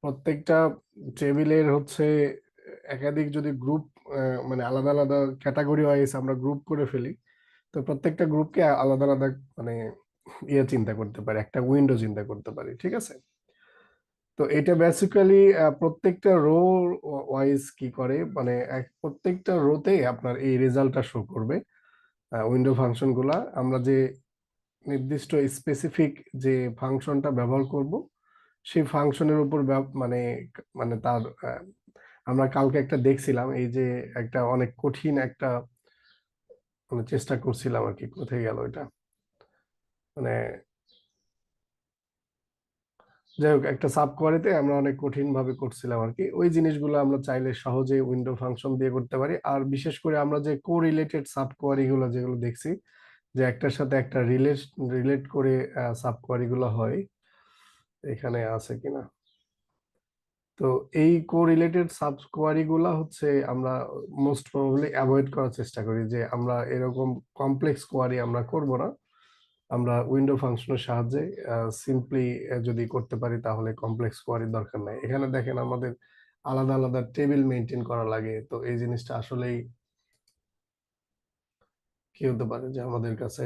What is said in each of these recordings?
প্রত্যেকটা টেবিলের হচ্ছে একাধিক যদি গ্রুপ, মানে আলাদা আলাদা ক্যাটাগরি ওয়াইজ আমরা গ্রুপ করে ফেলি, তো প্রত্যেকটা গ্রুপকে আলাদা আলাদা মানে চিন্তা করতে পারি, একটা উইন্ডো চিন্তা করতে পারি, ঠিক আছে? তো এটা বেসিক্যালি প্রত্যেকটা রো ওয়াইজ কি করে, মানে প্রত্যেকটা রোতে আপনার এই রেজাল্টটা শো করবে। উইন্ডো ফাংশন গুলা আমরা যে নির্দিষ্ট স্পেসিফিক যে ফাংশনটা ব্যবহার করব, সেই ফাংশনের উপর মানে মানে তার আমরা কালকে একটা দেখছিলাম, এই যে একটা অনেক কঠিন একটা মানে চেষ্টা করছিলাম আর কি, কোথায় গেল এটা, মানে যাই হোক, একটা সাব কোয়ারিতে আমরা অনেক কঠিন ভাবে করছিলাম আর কি। ওই জিনিসগুলো আমরা চাইলে সহজে উইন্ডো ফাংশন দিয়ে করতে পারি। আর বিশেষ করে আমরা যে কোরিলেটেড সাব কোয়ারি গুলো যেগুলো দেখছি, যে একটার সাথে একটা রিলেট করে সাব কোয়ারি গুলো হয়, এখানে আছে কিনা। তো এই কোরিলেটেড সাব কোয়ারি গুলা হচ্ছে আমরা মোস্ট প্রবাবলি অ্যাভয়েড করার চেষ্টা করি, যে আমরা এরকম কমপ্লেক্স কোয়ারি আমরা করব না। আমরা উইন্ডো ফাংশনের সাহায্যে সিম্পলি যদি করতে পারি, তাহলে কমপ্লেক্স কোয়ারির দরকার নাই। এখানে দেখেন আমাদের আলাদা আলাদা টেবিল মেনটেন করা লাগে, তো এই জিনিসটা আসলেই কি হতে পারে যে আমাদের কাছে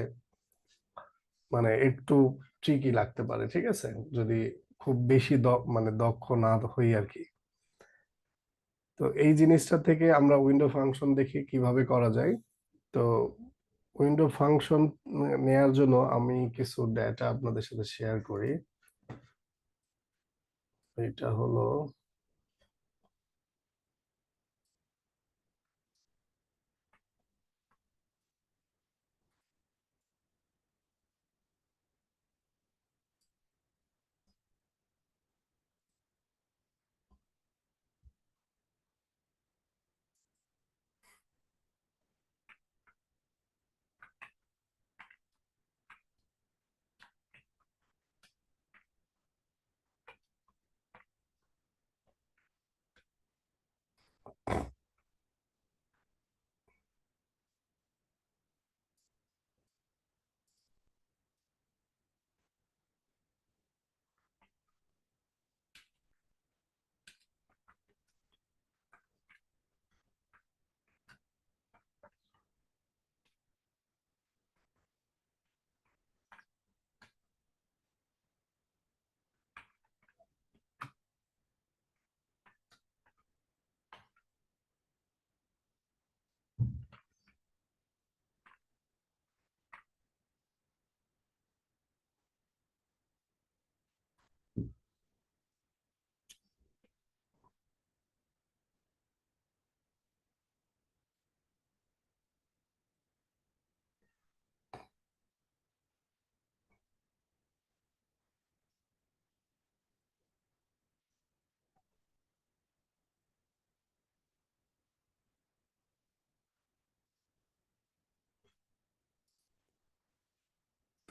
মানে একটু ট্রিকি লাগতে পারে, ঠিক আছে, যদি খুব বেশি মানে দক্ষ না হই আর কি। তো এই জিনিসটা থেকে আমরা উইন্ডো ফাংশন দেখি কিভাবে করা যায়। তো উইন্ডো ফাংশন নেয়ার জন্য আমি কিছু ডেটা আপনাদের সাথে শেয়ার করি। এটা হলো,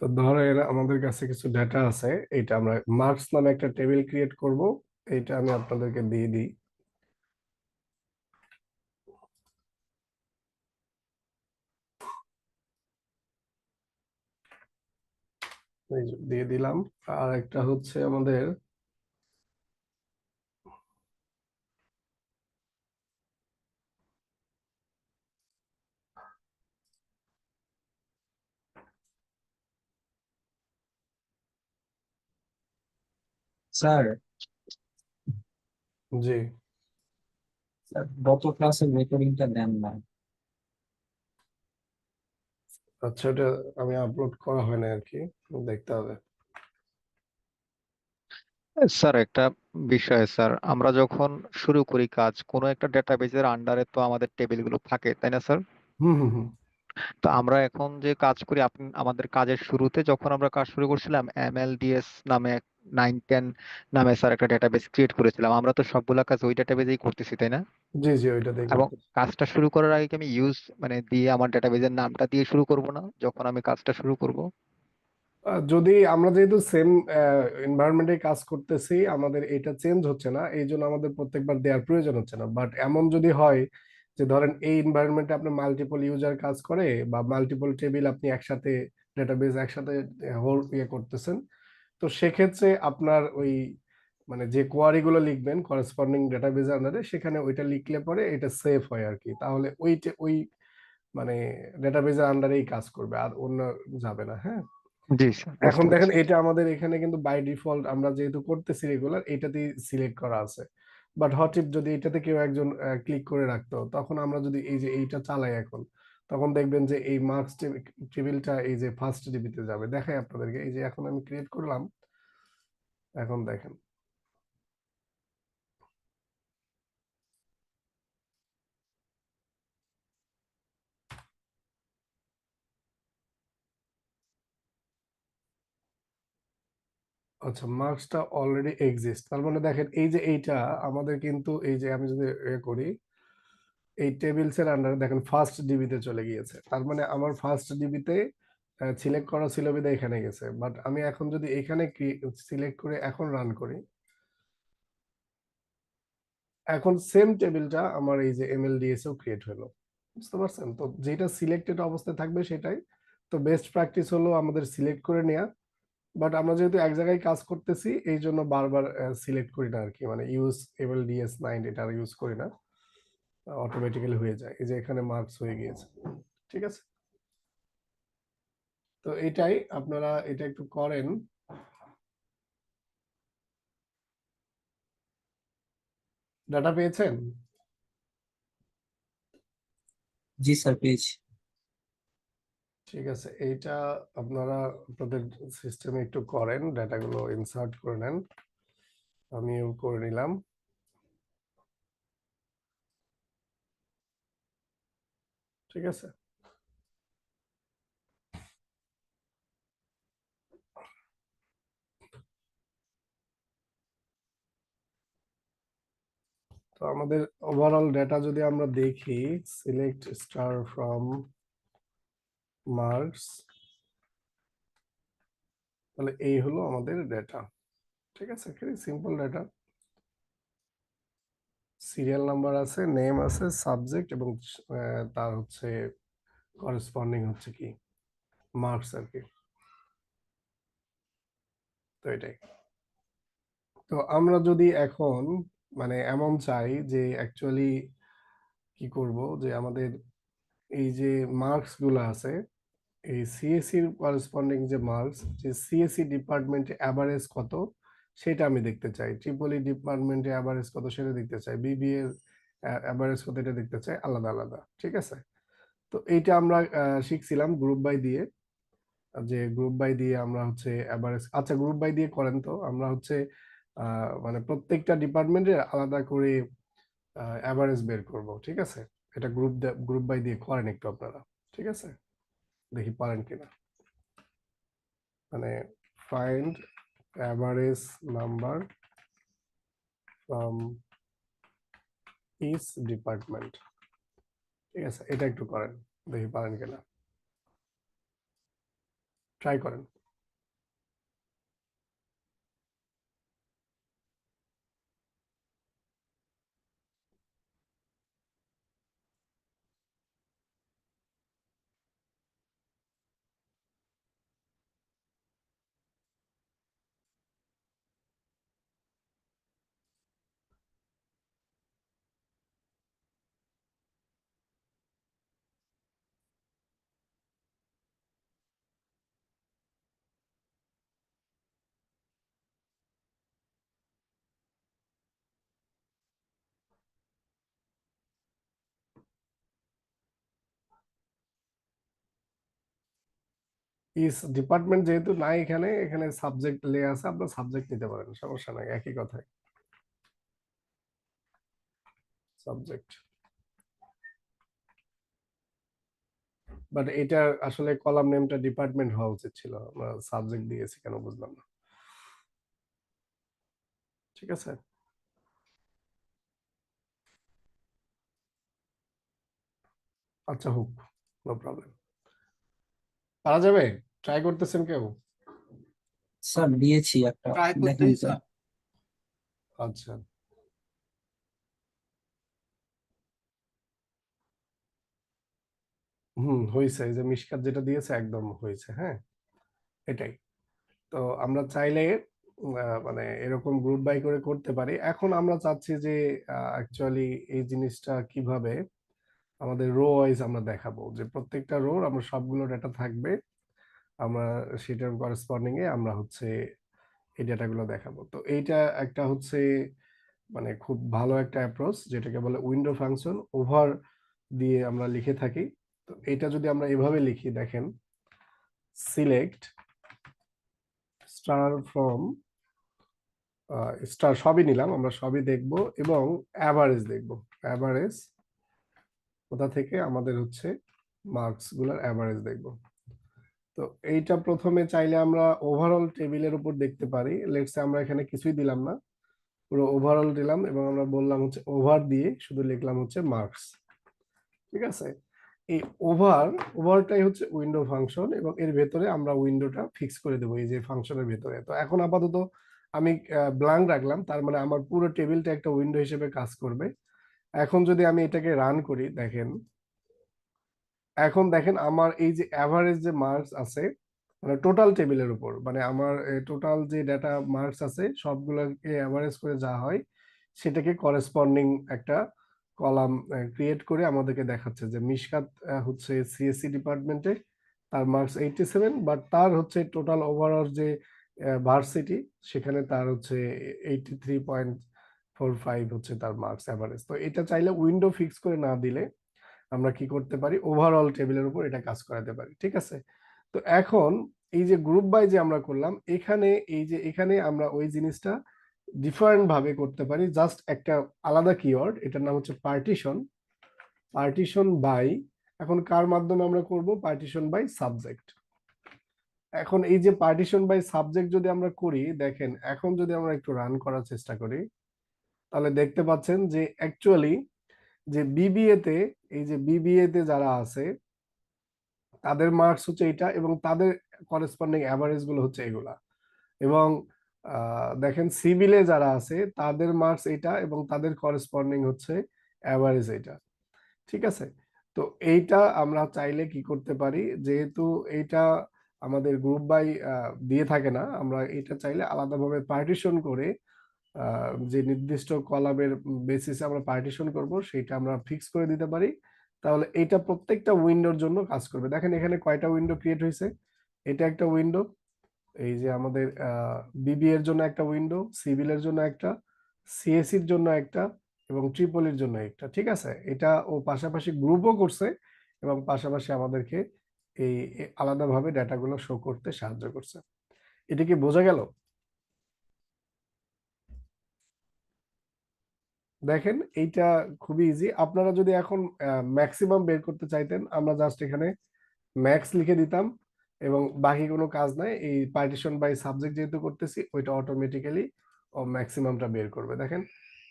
তো ধরেন আমাদের কাছে কিছু ডেটা আছে, এটা আমরা মার্কস নামে একটা টেবিল ক্রিয়েট করব। এটা আমি আপনাদেরকে দিয়ে দিই। এই যে দিয়ে দিলাম। আর একটা হচ্ছে আমাদের, স্যার, জি, গত ক্লাসের রেকর্ডিংটা দেন না। আচ্ছা, এটা আমি আপলোড করা হয় না আর কি, দেখতে হবে। স্যার একটা বিষয় স্যার, আমরা যখন শুরু করি কাজ কোনো একটা ডেটাবেজের আন্ডারে, তো আমাদের টেবিলগুলো থাকে তাই না স্যার? হুম হুম হুম। তো আমরা এখন যে কাজ করি, আপনি আমাদের কাজের শুরুতে যখন আমরা কাজ শুরু করছিলাম এমএলডিএস নামে 910 নামে স্যার একটা ডেটাবেজ ক্রিয়েট করেছিলাম। আমরা তো সবগুলা কাজ ওই ডেটাবেজেই করতেছি তাই না? জি জি, ওইটাতেই এবং করতেছি। কাজটা শুরু করার আগে কি আমি ইউজ মানে দিয়ে আমার ডেটাবেজের নামটা দিয়ে শুরু করব না যখন আমি কাজটা শুরু করব? যদি আমরা যেহেতু সেম এনভায়রনমেন্টে কাজ করতেছি, আমাদের এটা চেঞ্জ হচ্ছে না, এই জন্য আমাদের প্রত্যেকবার দেওয়ার প্রয়োজন হচ্ছে না। বাট এমন যদি হয় যে ধরেন এই এনভায়রনমেন্টে আপনি মাল্টিপল ইউজার কাজ করে, বা মাল্টিপল টেবিল আপনি একসাথে, ডেটাবেজ একসাথে হোল করতেছেন, তো সেক্ষেত্রে আপনার ওই মানে যে কোয়ারি গুলো লিখবেন করেসপন্ডিং ডেটাবেজ আন্ডারে, সেখানে ওইটা লিখলে পরে এটা সেফ হয় আর কি, তাহলে ওই মানে ডেটাবেজের আন্ডারেই কাজ করবে, আর অন্য যাবে না। হ্যাঁ, জি স্যার, এখন বুঝতে দেখেন পারছি। এটা আমাদের এখানে কিন্তু বাই ডিফল্ট আমরা যেহেতু করতেছি রেগুলার, এটাতেই সিলেক্ট করা আছে। বাট হট ইফ যদি এটাতে কেউ একজন ক্লিক করে রাখতো, তখন আমরা যদি এই যে এইটা চালাই এখন, তখন দেখবেন যে এই মার্কস টেবিলটা এই যে ফার্স্ট ডিবিতে যাবে। দেখাই আপনাদেরকে, এই যে এখন আমি ক্রিয়েট করলাম, এখন দেখেন। আচ্ছা, মার্কসটা অলরেডি এক্সিস্ট, তার মানে দেখেন এই যে এইটা আমাদের কিন্তু এই যে আমি যদি করি এই টেবিলস এর আন্ডারে দেখেন ফার্স্ট ডিবিতে চলে গিয়েছে, তার মানে আমার ফার্স্ট ডিবিতে সিলেক্ট করা ছিল বিধায় এখানে গেছে। বাট আমি এখন যদি এখানে সিলেক্ট করে এখন রান করি, এখন সেম টেবিলটা আমার এই যে এমএলডিএস এও ক্রিয়েট হলো। বুঝতে পারছেন তো, যেটা সিলেক্টেড অবস্থায় থাকবে সেটাই। তো বেস্ট প্র্যাকটিস হলো আমাদের সিলেক্ট করে নেওয়া। বাট আমরা যেহেতু এক জায়গায় কাজ করতেছি, এই জন্য বারবার সিলেক্ট করি না আর কি, মানে ইউজ এমএলডিএস 9 এটা ইউজ করি না, অটোমেটিক্যালি হয়ে যায়। এই যে এখানে মার্কস হয়ে গিয়েছে, ঠিক আছে। তো এটাই, আপনারা এটা একটু করেন। ডাটা পেয়েছেন? জি স্যার, পেয়েছি। ঠিক আছে, এইটা আপনারা আপনাদের সিস্টেমে একটু করেন, ডাটাগুলো ইনসার্ট করে নেন। আমিও করে নিলাম। ঠিক আছে, তো আমাদের ওভারঅল ডেটা যদি আমরা দেখি, সিলেক্ট স্টার ফ্রম মার্কস, তাহলে এই হলো আমাদের ডেটা। ঠিক আছে, খুবই সিম্পল ডেটা। সিরিয়াল নাম্বার আছে, নেম আছে, সাবজেক্ট, এবং তার হচ্ছে করেসপন্ডিং হচ্ছে কি মার্কস আর কি। তো এটাই। তো আমরা যদি এখন মানে এমন চাই যে অ্যাকচুয়ালি কি করব, যে আমাদের এই যে মার্কস গুলো আছে, এই সিএসসি এর করেসপন্ডিং যে মার্কস, যে সিএসসি ডিপার্টমেন্টে অ্যাভারেজ কত সেটা আমি দেখতে চাই, ট্রিপলি ডিপার্টমেন্টে অ্যাভারেজ কত সেটা দেখতে চাই, বিবিএ এর অ্যাভারেজ কত এটা দেখতে চাই, আলাদা আলাদা। ঠিক আছে, তো এইটা আমরা শিখছিলাম গ্রুপ বাই দিয়ে, যে গ্রুপ বাই দিয়ে আমরা হচ্ছে অ্যাভারেজ। আচ্ছা, গ্রুপ বাই দিয়ে করেন তো, আমরা হচ্ছে মানে প্রত্যেকটা ডিপার্টমেন্টের আলাদা করে অ্যাভারেজ বের করব। ঠিক আছে, এটা গ্রুপ বাই দিয়ে করেন একটু আপনারা। ঠিক আছে, দেখি পারেন কিনা। মানে find average number from each department. ঠিক আছে, এটা একটু করেন, দেখি পারেন কিনা, ট্রাই করেন। ইস ডিপার্টমেন্ট যেহেতু নাই এখানে, এখানে সাবজেক্ট লে আছে, আপনার সাবজেক্ট নিতে পারেন, সমস্যা নাই, একই কথাই সাবজেক্ট। বাট এটা আসলে কলাম নেমটা ডিপার্টমেন্ট হওয়া উচিত ছিল, আমরা সাবজেক্ট দিয়েছি কেন বুঝলাম না। ঠিক আছে, আচ্ছা হোক, নো প্রবলেম, পারা যাবে। ট্রাই করতেছেন কেউ? স্যার দিয়েছি একটা, ট্রাই দেখেন করতেছি স্যার। স্যার। আচ্ছা, হয়েছে, এই যে মিশকাত যেটা দিয়েছে একদম হয়েছে। হ্যাঁ, এটাই। তো আমরা চাইলে মানে এরকম গ্রুপ বাই করে করতে পারি। এখন আমরা চাচ্ছি যে অ্যাকচুয়ালি এই জিনিসটা কিভাবে আমাদের রো ওয়াইজ আমরা দেখাবো, যে প্রত্যেকটা রোর আমরা সবগুলো ডেটা থাকবে, আমরা সেটার করেসপন্ডিং এ আমরা হচ্ছে এই ডেটাগুলো দেখাবো। তো এইটা একটা হচ্ছে মানে খুব ভালো একটা অ্যাপ্রোচ, যেটাকে বলে উইন্ডো ফাংশন ওভার দিয়ে আমরা লিখে থাকি। তো এটা যদি আমরা এভাবে লিখি, দেখেন সিলেক্ট স্টার ফ্রম স্টার, সবই নিলাম, আমরা সবই দেখব এবং অ্যাভারেজ দেখব। অ্যাভারেজ কোথা থেকে, আমাদের হচ্ছে মার্কস গুলার অ্যাভারেজ দেখব। তো এইটা প্রথমে চাইলে আমরা ওভারঅল টেবিলের উপর দেখতে পারি। লেটস আমরা এখানে কিছুই দিলাম না, পুরো ওভারঅল দিলাম এবং আমরা বললাম হচ্ছে ওভার দিয়ে শুধু লিখলাম হচ্ছে মার্কস। ঠিক আছে, এই ওভারটাই হচ্ছে উইন্ডো ফাংশন এবং এর ভেতরে আমরা উইন্ডোটা ফিক্স করে দেবো এই যে ফাংশনের ভেতরে। তো এখন আপাতত আমি ব্ল্যাঙ্ক রাখলাম, তার মানে আমার পুরো টেবিলটা একটা উইন্ডো হিসেবে কাজ করবে। এখন যদি আমি এটাকে রান করি, দেখেন এখন দেখেন আমার এই যে অ্যাভারেজ যে মার্কস আছে, মানে টোটাল টেবিলের উপর, মানে আমার টোটাল যে ডাটা মার্কস আছে সবগুলোকে অ্যাভারেজ করে যা হয় সেটাকে করেসপন্ডিং একটা কলাম ক্রিয়েট করে আমাদেরকে দেখাচ্ছে যে মিশকাত হচ্ছে সিএসসি ডিপার্টমেন্টে তার মার্কস 87, বাট তার হচ্ছে টোটাল ওভারঅল যে ভার্সিটি সেখানে তার হচ্ছে 83.45 হচ্ছে তার মার্কস অ্যাভারেজ। তো এটা চাইলে উইন্ডো ফিক্স করে না দিলে আমরা কি করতে পারি, ওভারঅল টেবিলের উপর এটা কাজ করাতে পারি। ঠিক আছে, তো এখন এই যে গ্রুপ বাই যে আমরা করলাম, এখানে এই যে এখানে আমরা ওই জিনিসটা ডিফারেন্ট ভাবে করতে পারি, জাস্ট একটা আলাদা কিওয়ার্ড, এটার নাম হচ্ছে পার্টিশন। পার্টিশন বাই, এখন কার মাধ্যমে আমরা করব, পার্টিশন বাই সাবজেক্ট। এখন এই যে পার্টিশন বাই সাবজেক্ট যদি আমরা করি, দেখেন এখন যদি আমরা একটু রান করার চেষ্টা করি, তাহলে দেখতে পাচ্ছেন যে অ্যাকচুয়ালি যে বিবিএ তে, এই যে বিবিএ তে যারা আছে তাদের মার্কস হচ্ছে এটা এবং তাদের করেসপন্ডিং অ্যাভারেজ গুলো হচ্ছে এগুলা। এবং দেখেন সিভিলে যারা আছে তাদের মার্কস এটা এবং তাদের করেসপন্ডিং হচ্ছে অ্যাভারেজ এটা। ঠিক আছে, তো এইটা আমরা চাইলে কি করতে পারি, যেহেতু এইটা আমাদের গ্রুপ বাই দিয়ে থাকে না, আমরা এটা চাইলে আলাদাভাবে পার্টিশন করে যে নির্দিষ্ট কলামের বেসিসে আমরা পার্টিশন করব সেটা আমরা ফিক্স করে দিতে পারি। তাহলে এটা প্রত্যেকটা উইন্ডোর জন্য কাজ করবে। দেখেন এখানে কয়টা উইন্ডো ক্রিয়েট হয়েছে, এটা একটা উইন্ডো, এই যে আমাদের বিবি এর জন্য একটা উইন্ডো, সিভিলের জন্য একটা, সিএসসির জন্য একটা এবং ট্রিপলির জন্য একটা। ঠিক আছে, এটা ও পাশাপাশি গ্রুপও করছে এবং পাশাপাশি আমাদেরকে এই আলাদাভাবে ডাটাগুলো শো করতে সাহায্য করছে। এটা কি বোঝা গেল? দেখেন এইটা খুবই ইজি। আপনারা যদি এখন ম্যাক্সিমাম বের করতে চাইতেন, আমরা জাস্ট এখানে ম্যাক্স লিখে দিতাম এবং বাকি কোনো কাজ নাই, এই পার্টিশন বাই সাবজেক্ট যেহেতু করতেছি ওইটা অটোমেটিক্যালি ও ম্যাক্সিমামটা বের করবে। দেখেন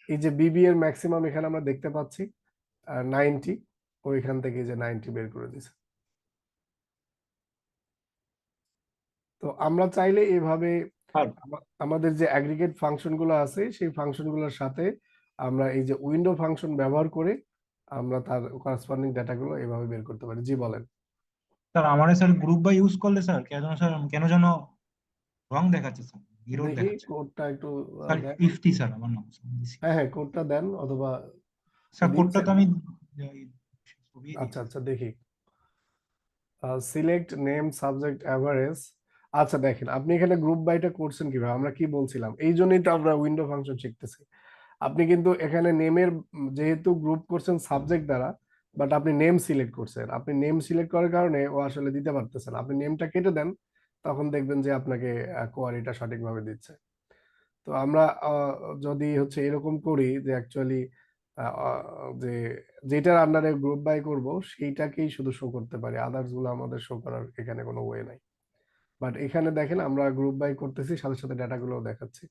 এই যে বিবি এর ম্যাক্সিমাম এখানে আমরা দেখতে পাচ্ছি 90, ওইখান থেকে যে 90 বের করে দিছে। তো আমরা চাইলে এভাবে আর আমাদের যে অ্যাগ্রিগেট ফাংশন গুলো আছে সেই ফাংশন গুলোর সাথে আমরা এই যে উইন্ডো ফাংশন ব্যবহার করে আমরা তার করেসপন্ডিং ডাটাগুলো এভাবে বের করতে পারি। জি বলেন। স্যার আমাদের স্যার গ্রুপ বাই ইউজ করলে স্যার কেন যেন রং দেখাচ্ছে স্যার, এরর দেখি দেখাচ্ছে কোডটা একটু স্যার। দেন। ইফতি স্যার আমার নাম স্যার, দিছি। হ্যাঁ হ্যাঁ, কোডটা দেন অথবা স্যার কোডটা দিচ্ছেন। তো আমি ছবি আচ্ছা দিয়েছি। আচ্ছা, দেখি সিলেক্ট নেম সাবজেক্ট অ্যাভারেজ। আচ্ছা দেখেন আপনি এখানে গ্রুপ বাইটা করছেন কিভাবে, আমরা কি বলছিলাম, এই জন্যই তো আমরা উইন্ডো ফাংশন শিখতেছি। আপনি কিন্তু এখানে নেমের যেহেতু গ্রুপ করছেন সাবজেক্ট দ্বারা, বাট আপনি নেম সিলেক্ট করছেন, আপনি নেম সিলেক্ট করার কারণে ও আসলে দিতে পারতেছেন। আপনি নেমটা কেটে দেন, তখন দেখবেন যে আপনাকে কোয়ারিটা সঠিকভাবে দিচ্ছে। তো আমরা যদি হচ্ছে এরকম করি যে অ্যাকচুয়ালি যে যেটার আন্ডারে গ্রুপ বাই করব সেইটাকেই শুধু শো করতে পারি, আদার্স গুলো আমাদের শো করার এখানে কোনো ওয়ে নাই। বাট এখানে দেখেন আমরা গ্রুপ বাই করতেছি, সাথে সাথে ডাটা গুলো দেখাচ্ছি।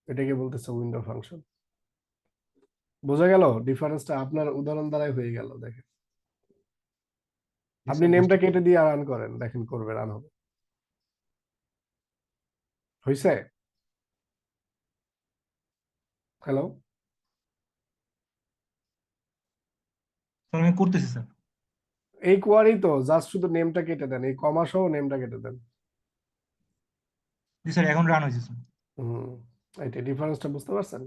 এটাকে বলতেছে উইন্ডো ফাংশন। বোঝা গেল ডিফারেন্সটা? আপনার উদাহরণ দ্বারাই হয়ে গেল। দেখেন জি আপনি স্যার, নেমটা বুঝতে কেটে পারছি। দিয়ে রান করেন, দেখেন করবে, রান হবে। হয়েছে? হ্যালো? স্যার আমি করতেছি স্যার। এই কোয়ারি তো জাস্ট শুধু নেমটা কেটে দেন, এই কমা সহ নেমটা কেটে দেন। জি স্যার, এখন রান হয়েছে স্যার। হুম, এটা ডিফারেন্সটা বুঝতে পারছেন?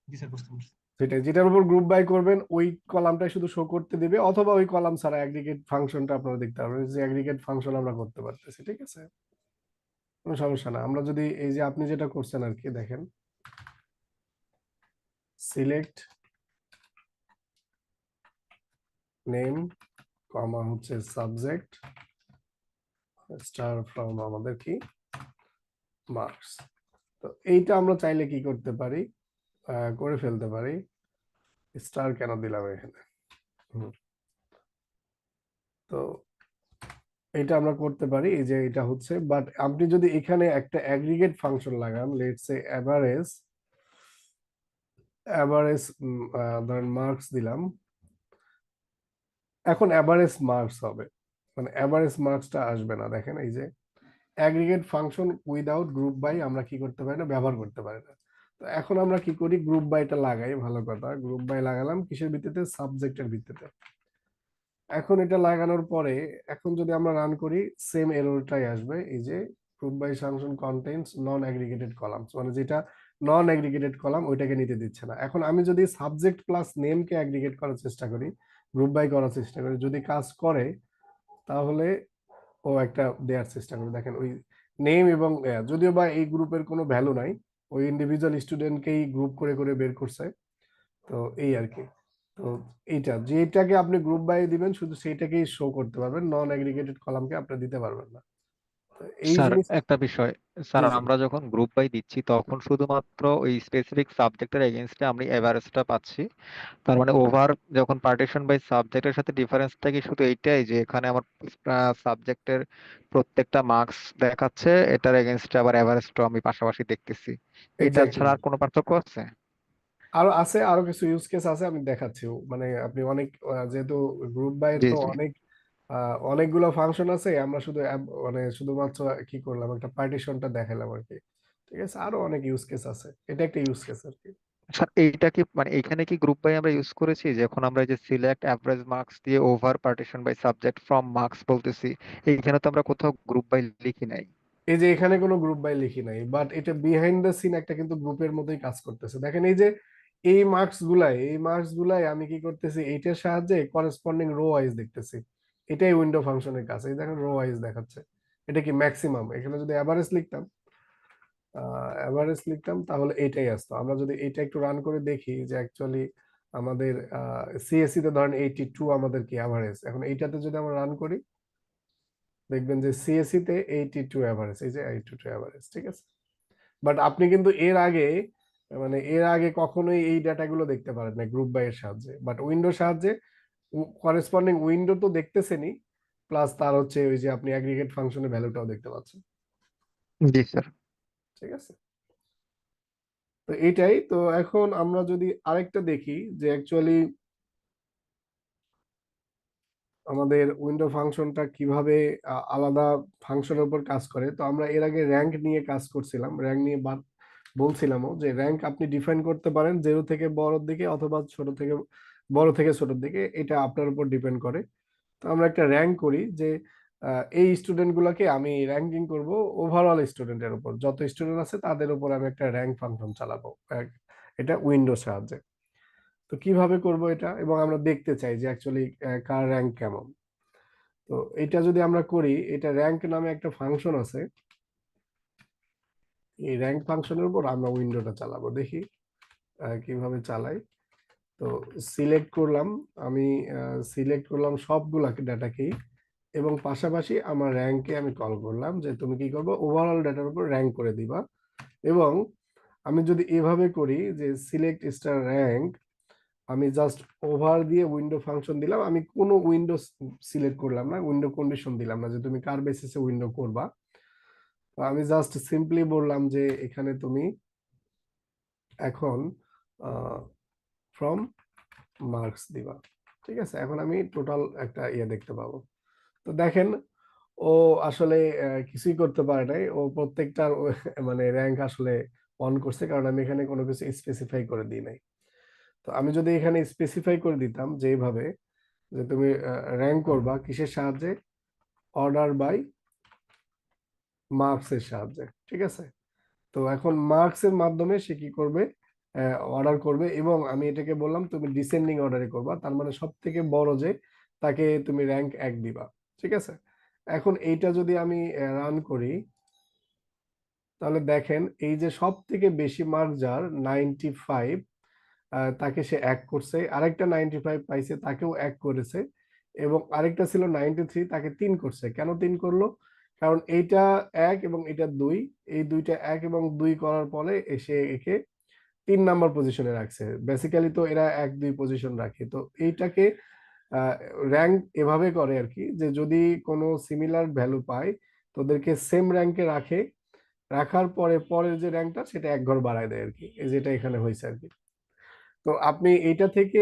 জি স্যার, বুঝতে পারছি। সেটাই, যেটার উপর গ্রুপ বাই করবেন ওই কলামটাই শুধু শো করতে দিবে, অথবা ওই কলাম ছাড়া অ্যাগ্রিগেট ফাংশনটা আপনারা দেখতে পারবেন, যে অ্যাগ্রিগেট ফাংশন আমরা করতে পারতেছি। ঠিক আছে, কোনো সমস্যা না। আমরা যদি এই যে আপনি যেটা করছেন আর কি, দেখেন সিলেক্ট নেম কমা হচ্ছে সাবজেক্ট স্টার ফ্রম আমাদের কি মার্কস। তো এইটা আমরা চাইলে কি করতে পারি, করে ফেলতে পারি। স্টার কেন দিলাম এখানে? হুম, তো এটা আমরা করতে পারি, এই যে এটা হচ্ছে। বাট আপনি যদি এখানে একটা অ্যাগ্রিগেট ফাংশন লাগান, লেটস সে এভারেজ, এভারেজ ধরেন মার্কস দিলাম, এখন এভারেজ মার্কস হবে, মানে এভারেজ মার্কসটা আসবে না। দেখেন এই যে aggregate function without group by আমরা কি করতে পারি না, ব্যবহার করতে পারি না। তো এখন আমরা কি করি, গ্রুপ বাইটা লাগাই। ভালো কথা, গ্রুপ বাই লাগালাম কিসের ভিত্তিতে, সাবজেক্টের ভিত্তিতে। এখন এটা লাগানোর পরে এখন যদি আমরা রান করি, সেম এররটাই আসবে। এই যে group by function contains non aggregated columns, মানে যেটা নন অ্যাগ্রিগেটেড কলাম ওইটাকে নিতে দিচ্ছে না। এখন আমি যদি সাবজেক্ট প্লাস নেমকে অ্যাগ্রিগেট করার চেষ্টা করি, গ্রুপ বাই করার চেষ্টা করি, যদি কাজ করে তাহলে ও একটা দেওয়ার চেষ্টা করে। দেখেন ওই নেম এবং যদিও বা এই গ্রুপের কোনো ভ্যালু নাই, ওই ইন্ডিভিজুয়াল স্টুডেন্টকেই গ্রুপ করে করে বের করছে। তো এই আর কি। তো এইটা যেটাকে আপনি গ্রুপ বাই দিবেন শুধু সেইটাকেই শো করতে পারবেন, নন এগ্রিগেটেড কলামকে আপনি দিতে পারবেন না। তো এই স্যার জিনিস। একটা বিষয়, স্যার জি জি। আমরা যখন গ্রুপ বাই দিচ্ছি তখন শুধুমাত্র ওই স্পেসিফিক সাবজেক্টের এগেইনস্টে আমরা এভারেজটা পাচ্ছি। তার মানে ওভার যখন পার্টিশন বাই সাবজেক্টের সাথে ডিফারেন্সটা কি শুধু এইটাই যে এখানে আমার সাবজেক্টের প্রত্যেকটা মার্কস দেখাচ্ছে, এটার এগেইনস্টে আবার এভারেজটাও আমি পাশাপাশি দেখতেছি, এটা এক্স্যাক্টলি। ছাড়া আর কোনো পার্থক্য আছে? আরো আছে, আরো কিছু ইউজ কেস আছে, আমি দেখাচ্ছি। মানে আপনি অনেক যেহেতু গ্রুপ বাই এর জি তো জি। অনেক অনেকগুলো ফাংশন আছে, আমরা শুধু মানে শুধুমাত্র কি করলাম, একটা পার্টিশনটা দেখালাম আর কি। ঠিক আছে, আরো অনেক ইউজ কেস আছে, এটা একটা ইউজ কেস আর কি। স্যার এইটা কি মানে এইখানে কি গ্রুপ বাই আমরা ইউজ করেছি, যখন আমরা এই যে সিলেক্ট অ্যাভারেজ মার্কস দিয়ে over partition by subject from marks বলতেছি, এইখানে তো আমরা কোথাও গ্রুপ বাই লিখি নাই। এই যে এখানে কোনো গ্রুপ বাই লিখি নাই, বাট এটা বিহাইন্ড দ্য সিন একটা কিন্তু গ্রুপের মতোই কাজ করতেছে। দেখেন এই যে এই মার্কস গুলাই আমি কি করতেছি, এইটার সাহায্যে করেসপন্ডিং রো ওয়াইজ দেখতেছি। এটাই উইন্ডো ফাংশনের কাজ। এই দেখেন রো ওয়াইজ দেখাচ্ছে, এটা কি ম্যাক্সিমাম। এখানে যদি অ্যাভারেজ লিখতাম তাহলে এটাই আসতো। আমরা যদি এটা একটু রান করে দেখি যে অ্যাকচুয়ালি আমাদের সিএসসি তে ধরেন 82 আমাদের কি অ্যাভারেজ, এখন এইটাতে যদি আমরা রান করি দেখবেন যে সিএসসি তে 82 অ্যাভারেজ, এই যে 82 অ্যাভারেজ। ঠিক আছে, বাট আপনি কিন্তু এর আগে, মানে এর আগে কখনোই এই ডাটাগুলো দেখতে পারেন না গ্রুপ বাই এর সাহায্যে, বাট উইন্ডোর সাহায্যে করেসপন্ডিং উইন্ডো তো দেখতেছেনই, প্লাস তার হচ্ছে ওই যে আপনি অ্যাগ্রিগেট ফাংশনের ভ্যালুটাও দেখতে পাচ্ছেন। জি স্যার। ঠিক আছে, তো এইটাই তো। এখন আমরা যদি আরেকটা দেখি যে অ্যাকচুয়ালি আমাদের উইন্ডো ফাংশনটা কিভাবে আলাদা ফাংশনের উপর কাজ করে। তো আমরা এর আগে র্যাঙ্ক নিয়ে কাজ করছিলাম, র্যাঙ্ক নিয়ে বলছিলামও যে র্যাঙ্ক আপনি ডিফাইন করতে পারেন 0 থেকে বড়র দিকে অথবা বড় থেকে ছোটর দিকে, এটা আপনার উপর ডিপেন্ড করে। তো আমরা একটা র্যাঙ্ক করি যে এই স্টুডেন্ট গুলাকে আমি র্যাঙ্কিং করব ওভারঅল স্টুডেন্টের উপর, যত স্টুডেন্ট আছে তাদের উপর আমি একটা র্যাঙ্ক ফাংশন চালাবো, এটা উইন্ডোর সাহায্যে। তো কিভাবে করব এটা, এবং আমরা দেখতে চাই যে অ্যাকচুয়ালি কার র্যাঙ্ক কেমন। তো এটা যদি আমরা করি, এটা র্যাঙ্ক নামে একটা ফাংশন আছে, এই র্যাঙ্ক ফাংশনের উপর আমরা উইন্ডোটা চালাবো। দেখি কিভাবে চালাই। তো সিলেক্ট করলাম, আমি সিলেক্ট করলাম সবগুলাকে ডাটাকেই, এবং পাশাপাশি আমার র্যাঙ্কে আমি কল করলাম যে তুমি কি করবে, ওভারঅল ডাটার উপর র্যাঙ্ক করে দিবা। এবং আমি যদি এভাবে করি যে সিলেক্ট স্টার র্যাঙ্ক, আমি জাস্ট ওভার দিয়ে উইন্ডো ফাংশন দিলাম, আমি কোনো উইন্ডো সিলেক্ট করলাম না, উইন্ডো কন্ডিশন দিলাম না যে তুমি কার বেসিসে উইন্ডো করবা। তো আমি জাস্ট সিম্পলি বললাম যে এখানে তুমি এখন ফ্রম মার্কস দিবা। ঠিক আছে, এখন আমি টোটাল একটা ইয়ে দেখতে পাবো। তো দেখেন ও আসলে কিছুই করতে পারে নাই, ও প্রত্যেকটার মানে র্যাঙ্ক আসলে অন করছে, কারণ আমি এখানে কোনো কিছু স্পেসিফাই করে দিই নাই। তো আমি যদি এখানে স্পেসিফাই করে দিতাম যে এইভাবে, যে তুমি র্যাঙ্ক করবা কিসের সাহায্যে, অর্ডার বাই মার্কসের সাহায্যে, ঠিক আছে। তো এখন মার্কসের মাধ্যমে সে কি করবে, অর্ডার করবে, এবং আমি এটাকে বললাম তুমি ডিসেন্ডিং অর্ডারে করবা, তার মানে সব থেকে বড় যে তাকে তুমি র্যাঙ্ক 1 দিবা, ঠিক আছে। এখন এইটা যদি আমি রান করি, তাহলে দেখেন এই যে সব থেকে বেশি মার্ক যার 95, তাকে সে 1 করছে, আরেকটা 95 পাইছে তাকেও 1 করেছে, এবং আরেকটা ছিল 93 তাকে 3 করছে। কেন 3 করলো? কারণ এইটা 1 এবং এটা 2, এই দুইটা 1 এবং 2 করার পরে এসে একে 3 নাম্বার পজিশনে রাখছে। বেসিক্যালি তো এরা 1-2 পজিশন রাখে, তো এইটাকে র্যাঙ্ক এভাবে করে আর কি, যে যদি কোনো সিমিলার ভ্যালু পায় তোদেরকে সেম র্যাঙ্কে রাখে, রাখার পরে পরের যে র্যাঙ্কটা সেটা 1 ঘর বাড়ায় দেয় আর কি, এই যেটা এখানে হয়েছে আর কি। তো আপনি এইটা থেকে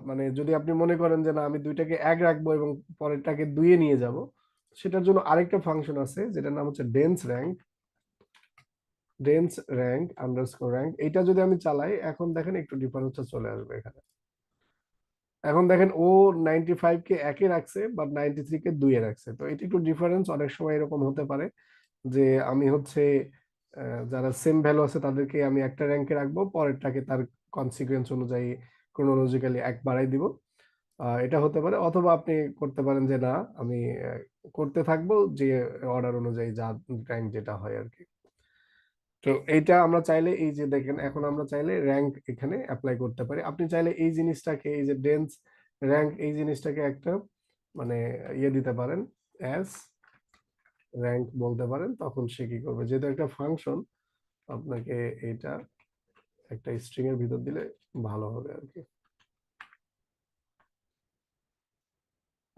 মানে যদি আপনি মনে করেন যে না আমি দুইটাকে 1 রাখবো এবং পরেরটাকে 2 এ নিয়ে যাব, সেটার জন্য আরেকটা ফাংশন আছে যেটার নাম হচ্ছে ডেন্স র্যাঙ্ক আন্ডারস্কোর র্যাঙ্ক। এটা যদি আমি চালাই, এখন দেখেন একটু ডিফারেন্সটা চলে আসবে এখানে। এখন দেখেন ও 95 কে 1 এ রাখছে, বাট 93 কে 2 এ রাখছে। তো এটা একটু ডিফারেন্স, অনেক সময় এরকম হতে পারে যে আমি হচ্ছে যারা সেম ভ্যালু আছে তাদেরকে আমি একটা র্যাঙ্কে রাখবো, পরেরটাকে তার কনসিকুয়েন্স অনুযায়ী ক্রোনোলজিক্যালি 1 বাড়াই দিব। এটা হতে পারে, অথবা আপনি করতে পারেন যে না আমি করতে থাকবো যে অর্ডার অনুযায়ী যা র্যাঙ্ক যেটা হয় আর কি। তো এইটা আমরা চাইলে এই যে দেখেন এখন আমরা চাইলে র্যাঙ্ক এখানে অ্যাপ্লাই করতে পারি। আপনি চাইলে এই জিনিসটাকে, এই যে ডেন্স র্যাঙ্ক, এই জিনিসটাকে একটা মানে ইয়ে দিতে পারেন, অ্যাজ র্যাঙ্ক বলতে পারেন, তখন সে কি করবে, যেহেতু একটা ফাংশন, আপনাকে এটা একটা স্ট্রিং এর ভিতর দিলে ভালো হবে আর কি।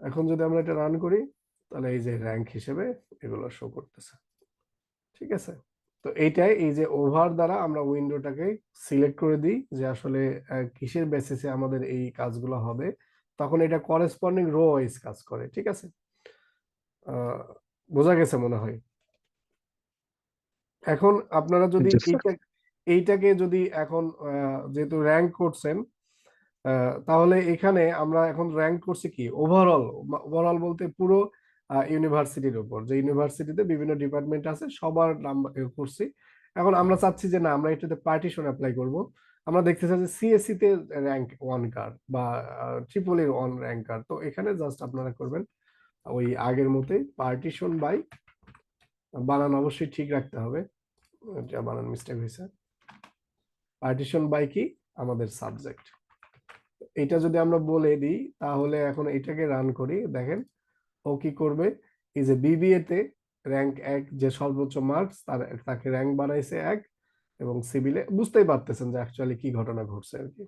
এখন যদি আমরা এটা রান করি, তাহলে এই যে র্যাঙ্ক হিসেবে এগুলো শো করতেছে, ঠিক আছে। তো এইটাই, এই যে ওভার দ্বারা আমরা উইন্ডোটাকে সিলেক্ট করে দিই যে আসলে কিসের বেসিসে আমাদের এই কাজগুলো হবে, তখন এটা করেসপন্ডিং রো ওয়াইজ কাজ করে, ঠিক আছে। আহ, বোঝা গেছে মনে হয়। এখন আপনারা যদি জি স্যার। এইটাকে যদি এখন যেহেতু র্যাঙ্ক করছেন, তাহলে এখানে আমরা এখন র্যাঙ্ক করছি কি ওভারঅল বলতে পুরো ইউনিভার্সিটির উপর, যে ইউনিভার্সিটিতে বিভিন্ন ডিপার্টমেন্ট আছে সবার নাম করছি। এখন আমরা চাচ্ছি যে না আমরা এটাতে পার্টিশন অ্যাপ্লাই করব। আমরা দেখতে চাচ্ছি সিএসসি তে র্যাঙ্ক 1 কার বা ট্রিপল এর 1 র্যাঙ্ক কার, তো এখানে জাস্ট আপনারা করবেন ওই আগের মতোই পার্টিশন বাই, বানান অবশ্যই ঠিক রাখতে হবে, এটা বানান মিস্টেক হয়েছে, পার্টিশন বাই কি আমাদের সাবজেক্ট। এটা যদি আমরা বলে দিই, তাহলে এখন এটাকে রান করি, দেখেন ও কি করবে, এই যে বিবিএ তে র্যাঙ্ক 1 যে সর্বোচ্চ মার্কস তাকে র্যাঙ্ক বানাইছে 1, এবং সিভিলে বুঝতেই পারতেছেন যে অ্যাকচুয়ালি কি ঘটনা ঘটছে আর কি।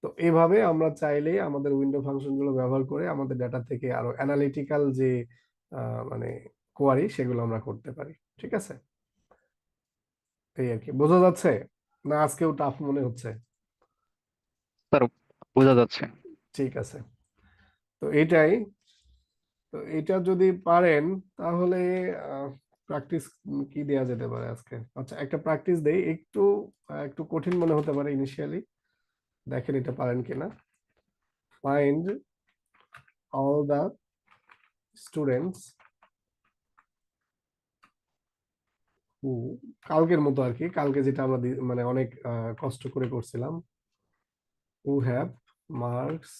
তো এইভাবে আমরা চাইলেই আমাদের উইন্ডো ফাংশন গুলো ব্যবহার করে আমাদের ডাটা থেকে আরো অ্যানালিটিক্যাল যে মানে কোয়ারি সেগুলো আমরা করতে পারি, ঠিক আছে। এই আর কি, বোঝা যাচ্ছে না আজকেও টাফ মনে হচ্ছে? স্যার বোঝা যাচ্ছে। ঠিক আছে, তো এইটাই। তো এটা যদি পারেন তাহলে প্র্যাকটিস কি দেয়া যেতে পারে আজকে? আচ্ছা একটা প্র্যাকটিস দেই, একটু একটু কঠিন মনে হতে পারে ইনিশিয়ালি, দেখেন এটা পারেন কিনা। Find all the students who, কালকের মতো আর কি, কালকে যেটা আমরা মানে অনেক কষ্ট করে করছিলাম, who have marks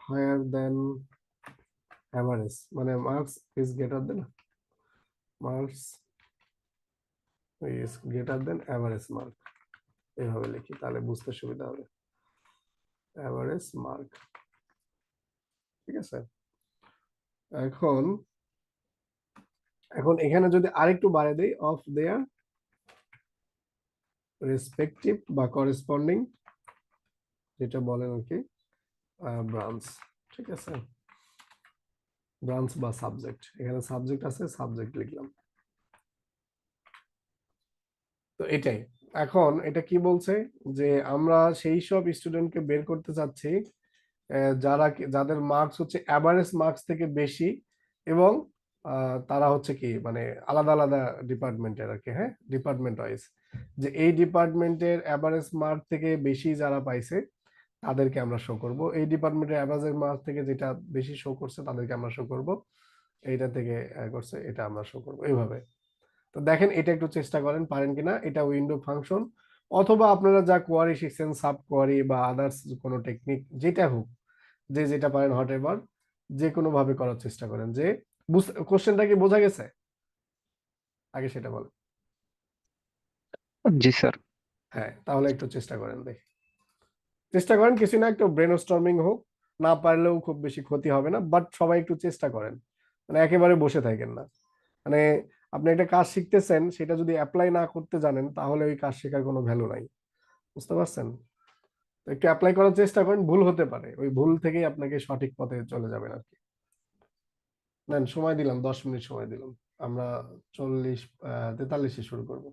higher than average, মানে marks is greater than marks is greater than average mark, এইভাবে লিখি তাহলে বুঝতে সুবিধা হবে। অ্যাভারেজ মার্ক, ঠিক আছে। এখন এখন এখানে যদি আরেকটু বাড়িয়ে দেই, অফ দেয়ার রেসপেক্টিভ বা করেসপন্ডিং, যেটা বলেন আর কি ব্রাঞ্চ, ঠিক আছে, ব্রাঞ্চ বা সাবজেক্ট, এখানে সাবজেক্ট আছে সাবজেক্ট লিখলাম। তো এটাই, এখন এটা কি বলছে যে আমরা সেই সব স্টুডেন্টকে বের করতে চাচ্ছি যাদের মার্কস হচ্ছে অ্যাভারেজ মার্কস থেকে বেশি, এবং তারা হচ্ছে কি মানে আলাদা আলাদা ডিপার্টমেন্টের আর কি, হ্যাঁ ডিপার্টমেন্ট ওয়াইজ, যে এই ডিপার্টমেন্টের অ্যাভারেজ মার্ক থেকে বেশি যারা পাইছে তাদেরকে আমরা শো করব। এই ডিপার্টমেন্টের অ্যাভারেজ মার্ক থেকে যেটা বেশি শো করছে তাদেরকে আমরা শো করব, এইটা থেকে করছে এটা আমরা শো করব, এইভাবে। তো দেখেন এটা একটু চেষ্টা করেন পারেন কিনা। এটা উইন্ডো ফাংশন, অথবা আপনারা যা কোয়ারি শিখছেন সাব কোয়ারি বা আদার্স কোনো টেকনিক যেটা হোক, যে যেটা পারেন হট এভার, যে কোনো ভাবে করার চেষ্টা করেন। যে কোশ্চেনটা কি বোঝা গেছে আগে সেটা বলেন। জি স্যার। হ্যাঁ, তাহলে একটু চেষ্টা করেন, দেখি চেষ্টা করেন, কিছু না একটু ব্রেনস্টর্মিং হোক, না পারলেও খুব বেশি ক্ষতি হবে না, বাট সবাই একটু চেষ্টা করেন, মানে একেবারে বসে থাকেন না। মানে আপনি একটা কাজ শিখতেছেন, সেটা যদি অ্যাপ্লাই না করতে জানেন তাহলে ওই কাজ শেখার কোনো ভ্যালু নাই, বুঝতে পারছেন? তো একটু অ্যাপ্লাই করার চেষ্টা করেন, ভুল হতে পারে, ওই ভুল থেকেই আপনাকে সঠিক পথে চলে যাবেন আর কি। নেন, সময় দিলাম, 10 মিনিট সময় দিলাম। আমরা 43 শুরু করব।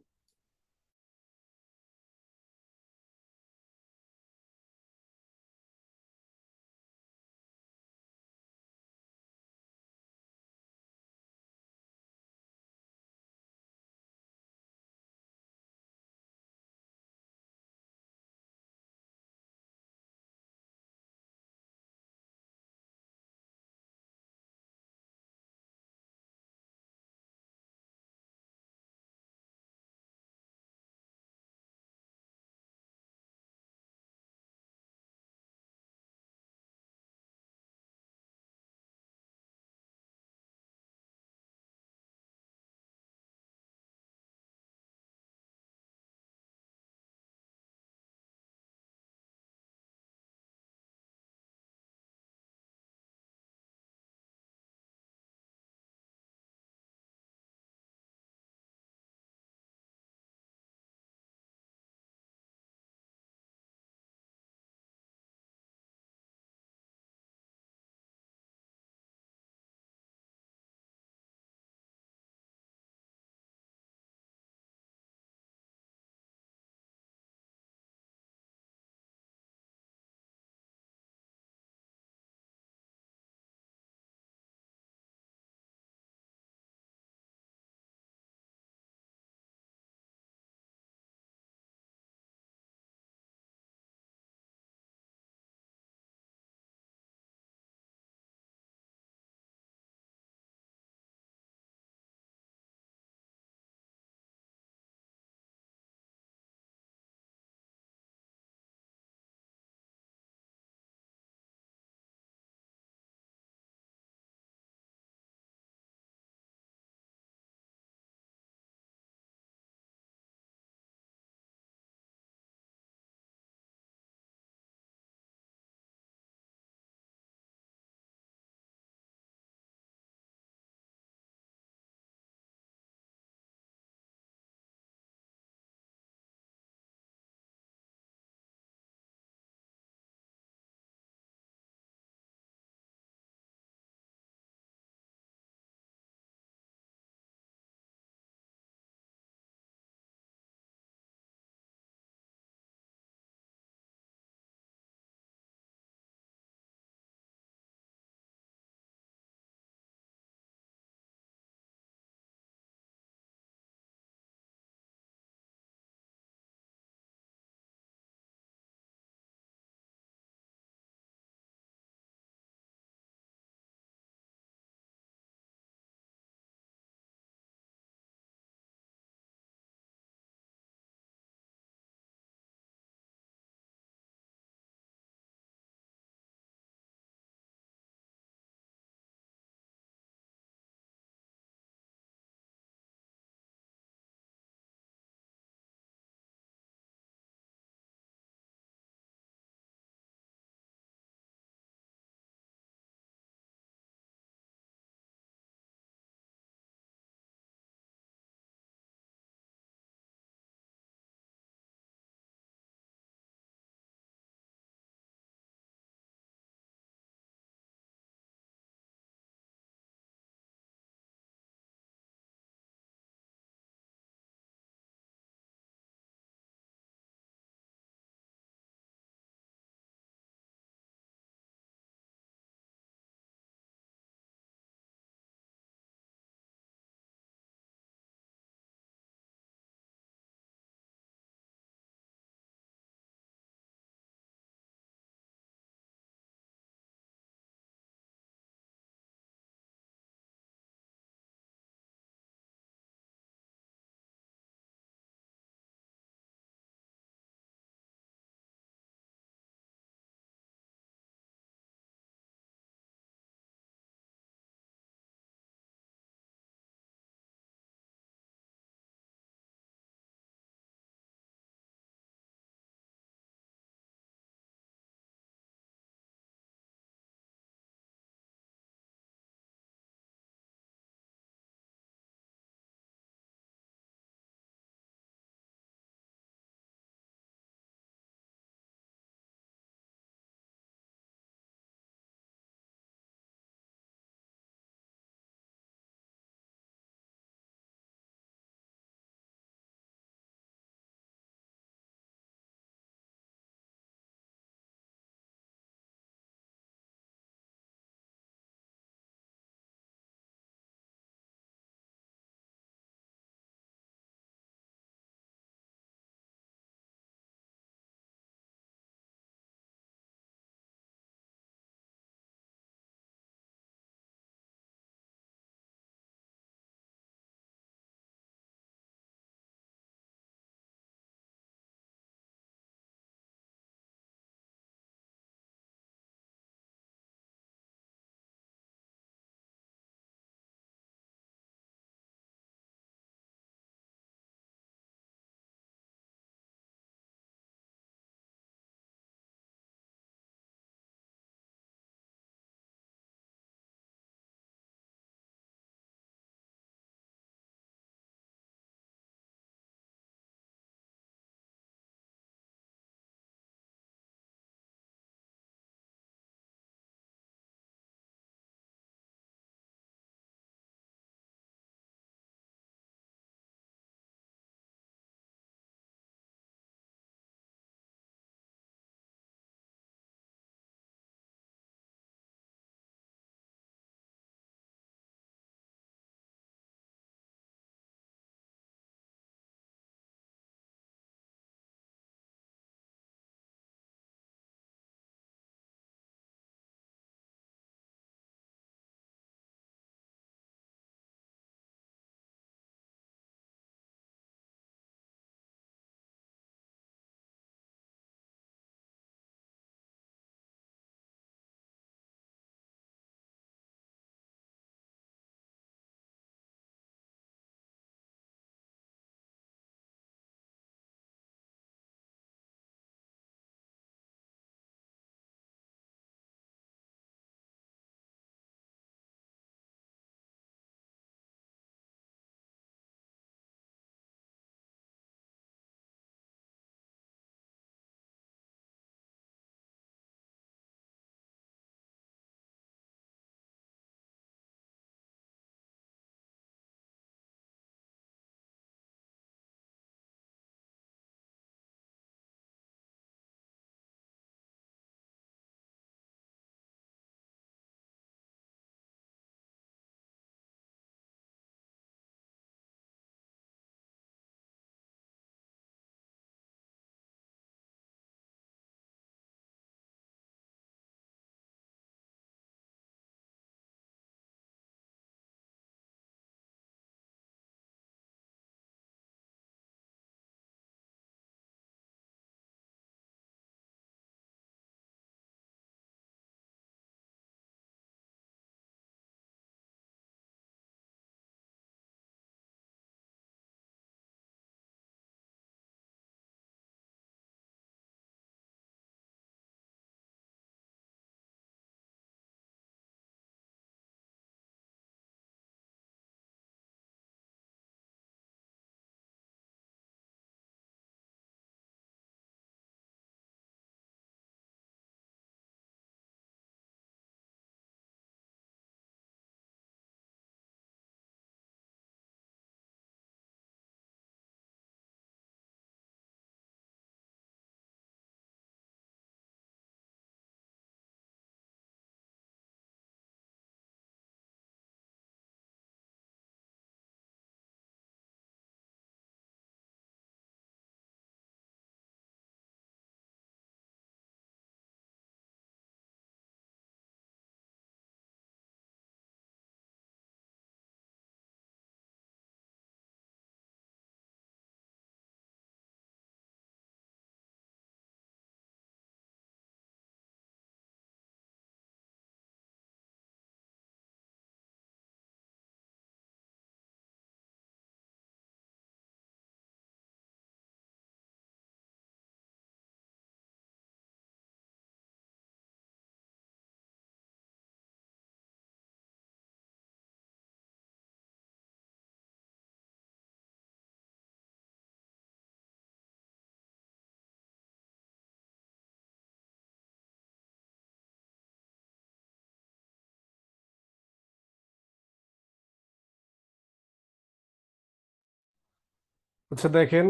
আচ্ছা দেখেন,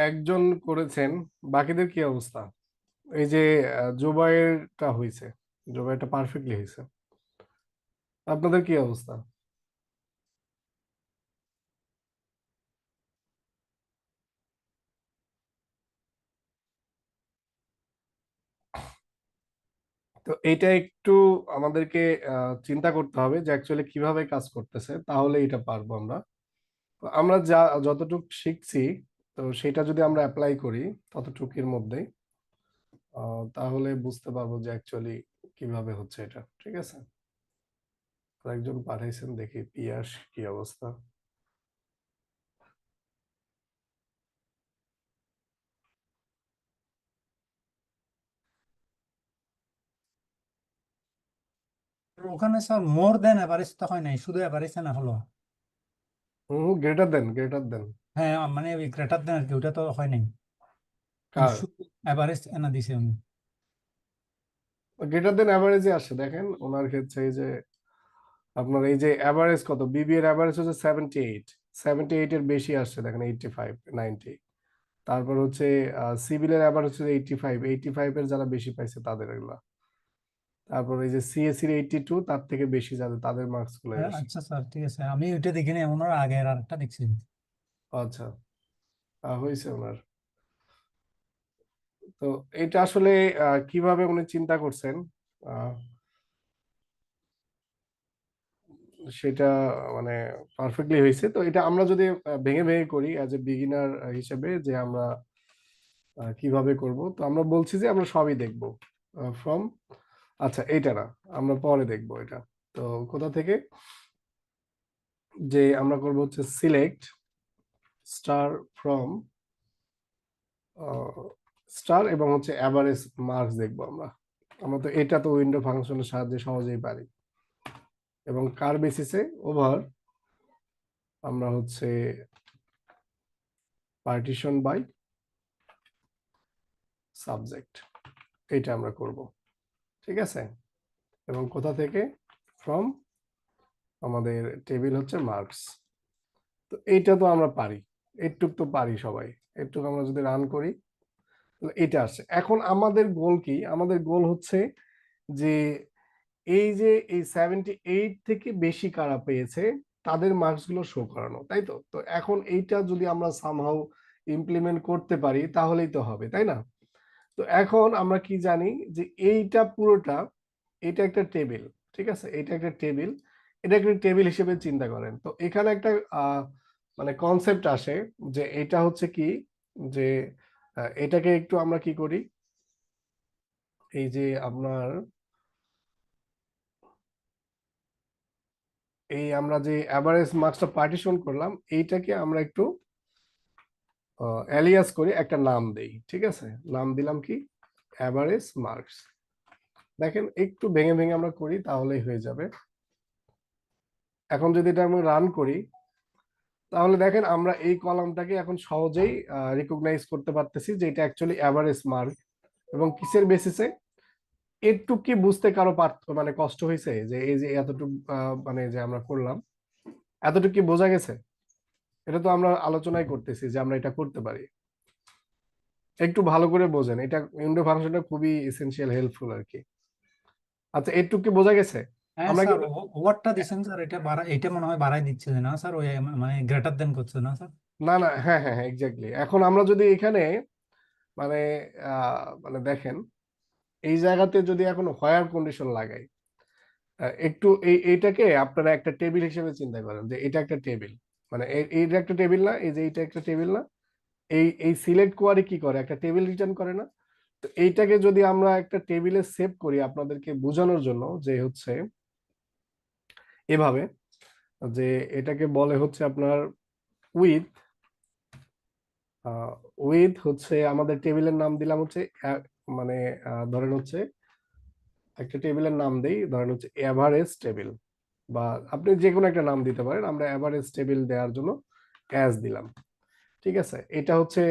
একজন করেছেন, বাকিদের কি অবস্থা? এই যে জুবাইরটা হয়েছে, জুবাইরটা পারফেক্টলি হয়েছে, আপনাদের কি অবস্থা? তো এইটা একটু আমাদেরকে চিন্তা করতে হবে যে অ্যাকচুয়ালি কিভাবে কাজ করতেছে, তাহলে এটা পারবো আমরা। তো আমরা যা যতটুকু শিখছি, তো সেটা যদি আমরা অ্যাপ্লাই করি ততটুকুর মধ্যে, তাহলে বুঝতে পারবো যে অ্যাকচুয়ালি কিভাবে হচ্ছে এটা। ঠিক আছে, আরেকজন পাঠাইছেন, দেখি পিয়াস কি অবস্থা। ওখানে স্যার মোর দেন এভারেজ তো হয় নাই, শুধু এভারেজ না হলো। হুম, গ্রেটার দেন, গ্রেটার দেন। হ্যাঁ মানে ওই গ্রেটার দেন আর কি, ওটা তো হয় নাই, কার? শুধু এভারেজ এনে দিছে উনি। গ্রেটার দেন অ্যাভারেজে আসে, দেখেন ওনার ক্ষেত্রে এই যে আপনার এই যে অ্যাভারেজ কত, বিবি এর অ্যাভারেজ হচ্ছে 78, 78 এর বেশি আসছে, দেখেন 85, 90। তারপর হচ্ছে সিভিলের অ্যাভারেজ হচ্ছে 85, 85 এর যারা বেশি পাইছে তাদের এগুলা। তারপর এই যে সিএসসি 82, তার থেকে বেশি যাদের, তাদের মার্কস গুলো হ্যাঁ, আসে। আচ্ছা স্যার ঠিক আছে, আমি ওইটা দেখিনি, ওনার আগের আর একটা দেখছি। আচ্ছা, হয়েছে ওনার। তো এটা আসলে কিভাবে উনি চিন্তা করছেন, আহ, সেটা মানে পারফেক্টলি হয়েছে। তো এটা আমরা যদি ভেঙে ভেঙে করি অ্যাজ এ বিগিনার হিসেবে, যে আমরা কিভাবে করব, তো আমরা বলছি যে আমরা সবই দেখব ফ্রম, আচ্ছা এটা না, আমরা পরে দেখব এটা। তো কোথা থেকে, যে আমরা করব হচ্ছে সিলেক্ট স্টার ফ্রম স্টার, এবং হচ্ছে অ্যাভারেজ মার্কস দেখবো আমরা। আমরা তো এটা তো উইন্ডো ফাংশনের সাহায্যে সহজেই পারি। এবং কার বেসিসে, ওভার, আমরা হচ্ছে পার্টিশন বাই সাবজেক্ট, এটা আমরা করব। ঠিক আছে, এবং কোথা থেকে, ফ্রম আমাদের টেবিল হচ্ছে মার্কস। তো এইটা তো আমরা পারি, এটুক তো পারি সবাই। এটুক আমরা যদি রান করি, তাহলে এটা আসছে। এখন আমাদের গোল কি? আমাদের গোল হচ্ছে যে এই যে এই 78 থেকে বেশি কারা পেয়েছে তাদের মার্কস গুলো শো করানো, তাই তো? তো এখন এইটা যদি আমরা সামহাউ ইমপ্লিমেন্ট করতে পারি তাহলেই তো হবে, তাই না? তো এখন আমরা কি জানি যে এইটা পুরোটা, এটা একটা টেবিল। ঠিক আছে, এটা একটা টেবিল, এটা একটা টেবিল হিসেবে চিন্তা করেন। তো এখানে একটা মানে কনসেপ্ট আসে, যে এটা হচ্ছে কি, যে এটাকে একটু আমরা কি করি, এই যে আপনার এই আমরা যে অ্যাভারেজ মার্কসটা পার্টিশন করলাম, এইটাকে আমরা একটু অ্যালিয়াস করি, একটা নাম দেই। ঠিক আছে, নাম দিলাম কি, অ্যাভারেজ মার্কস। দেখেন একটু ভেঙে ভেঙে আমরা করি তাহলেই হয়ে যাবে। এখন যদি এটা আমি রান করি, তাহলে দেখেন আমরা এই কলামটাকে এখন সহজেই রিকগনাইজ করতে পারতেছি যে এটা অ্যাকচুয়ালি অ্যাভারেজ মার্ক। এবং কিসের বেসিসে, একটু কি বুঝতে কারো মানে কষ্ট হয়েছে যে এই যে এতটুকু মানে যে আমরা করলাম, এতটুকু কি বোঝা গেছে? এটা তো আমরা আলোচনাই করতেছি যে আমরা এটা করতে পারি। একটু ভালো করে বোঝেন, এটা উইন্ডো ফাংশনটা খুবই এসেনশিয়াল, হেল্পফুল আর কি। আচ্ছা এইটুকু কি বোঝা গেছে? হ্যাঁ আমরা কি, স্যার, ওভারটা দিচ্ছেন স্যার, এটা এটা মনে হয় বাড়াই দিচ্ছে না স্যার, ওই মানে গ্রেটার দেন করছে না স্যার। না না, হ্যাঁ হ্যাঁ হ্যাঁ, এক্স্যাক্টলি। এখন আমরা যদি এখানে মানে মানে দেখেন, এই জায়গাতে যদি এখন হোয়ার কন্ডিশন লাগাই, একটু এইটাকে আপনারা একটা টেবিল হিসেবে চিন্তা করেন, যে এটা একটা টেবিল, মানে এইটা একটা টেবিল না, এই যে এইটা একটা টেবিল না, এই এই সিলেক্ট কোয়ারি কি করে, একটা টেবিল রিটার্ন করে না? তো এইটাকে যদি আমরা একটা টেবিলে সেভ করি আপনাদেরকে বোঝানোর জন্য, যে হচ্ছে এভাবে, যে এটাকে বলে হচ্ছে আপনার উইথ, উইথ হচ্ছে আমাদের টেবিলের নাম দিলাম হচ্ছে মানে ধরেন হচ্ছে একটা টেবিলের নাম দেই, ধরেন হচ্ছে এভারেজ টেবিল, বা আপনি যে কোনো একটা নাম দিতে পারেন। আমরা এভারেজ টেবিল দেওয়ার জন্য অ্যাজ দিলাম। ঠিক আছে, এটা হচ্ছে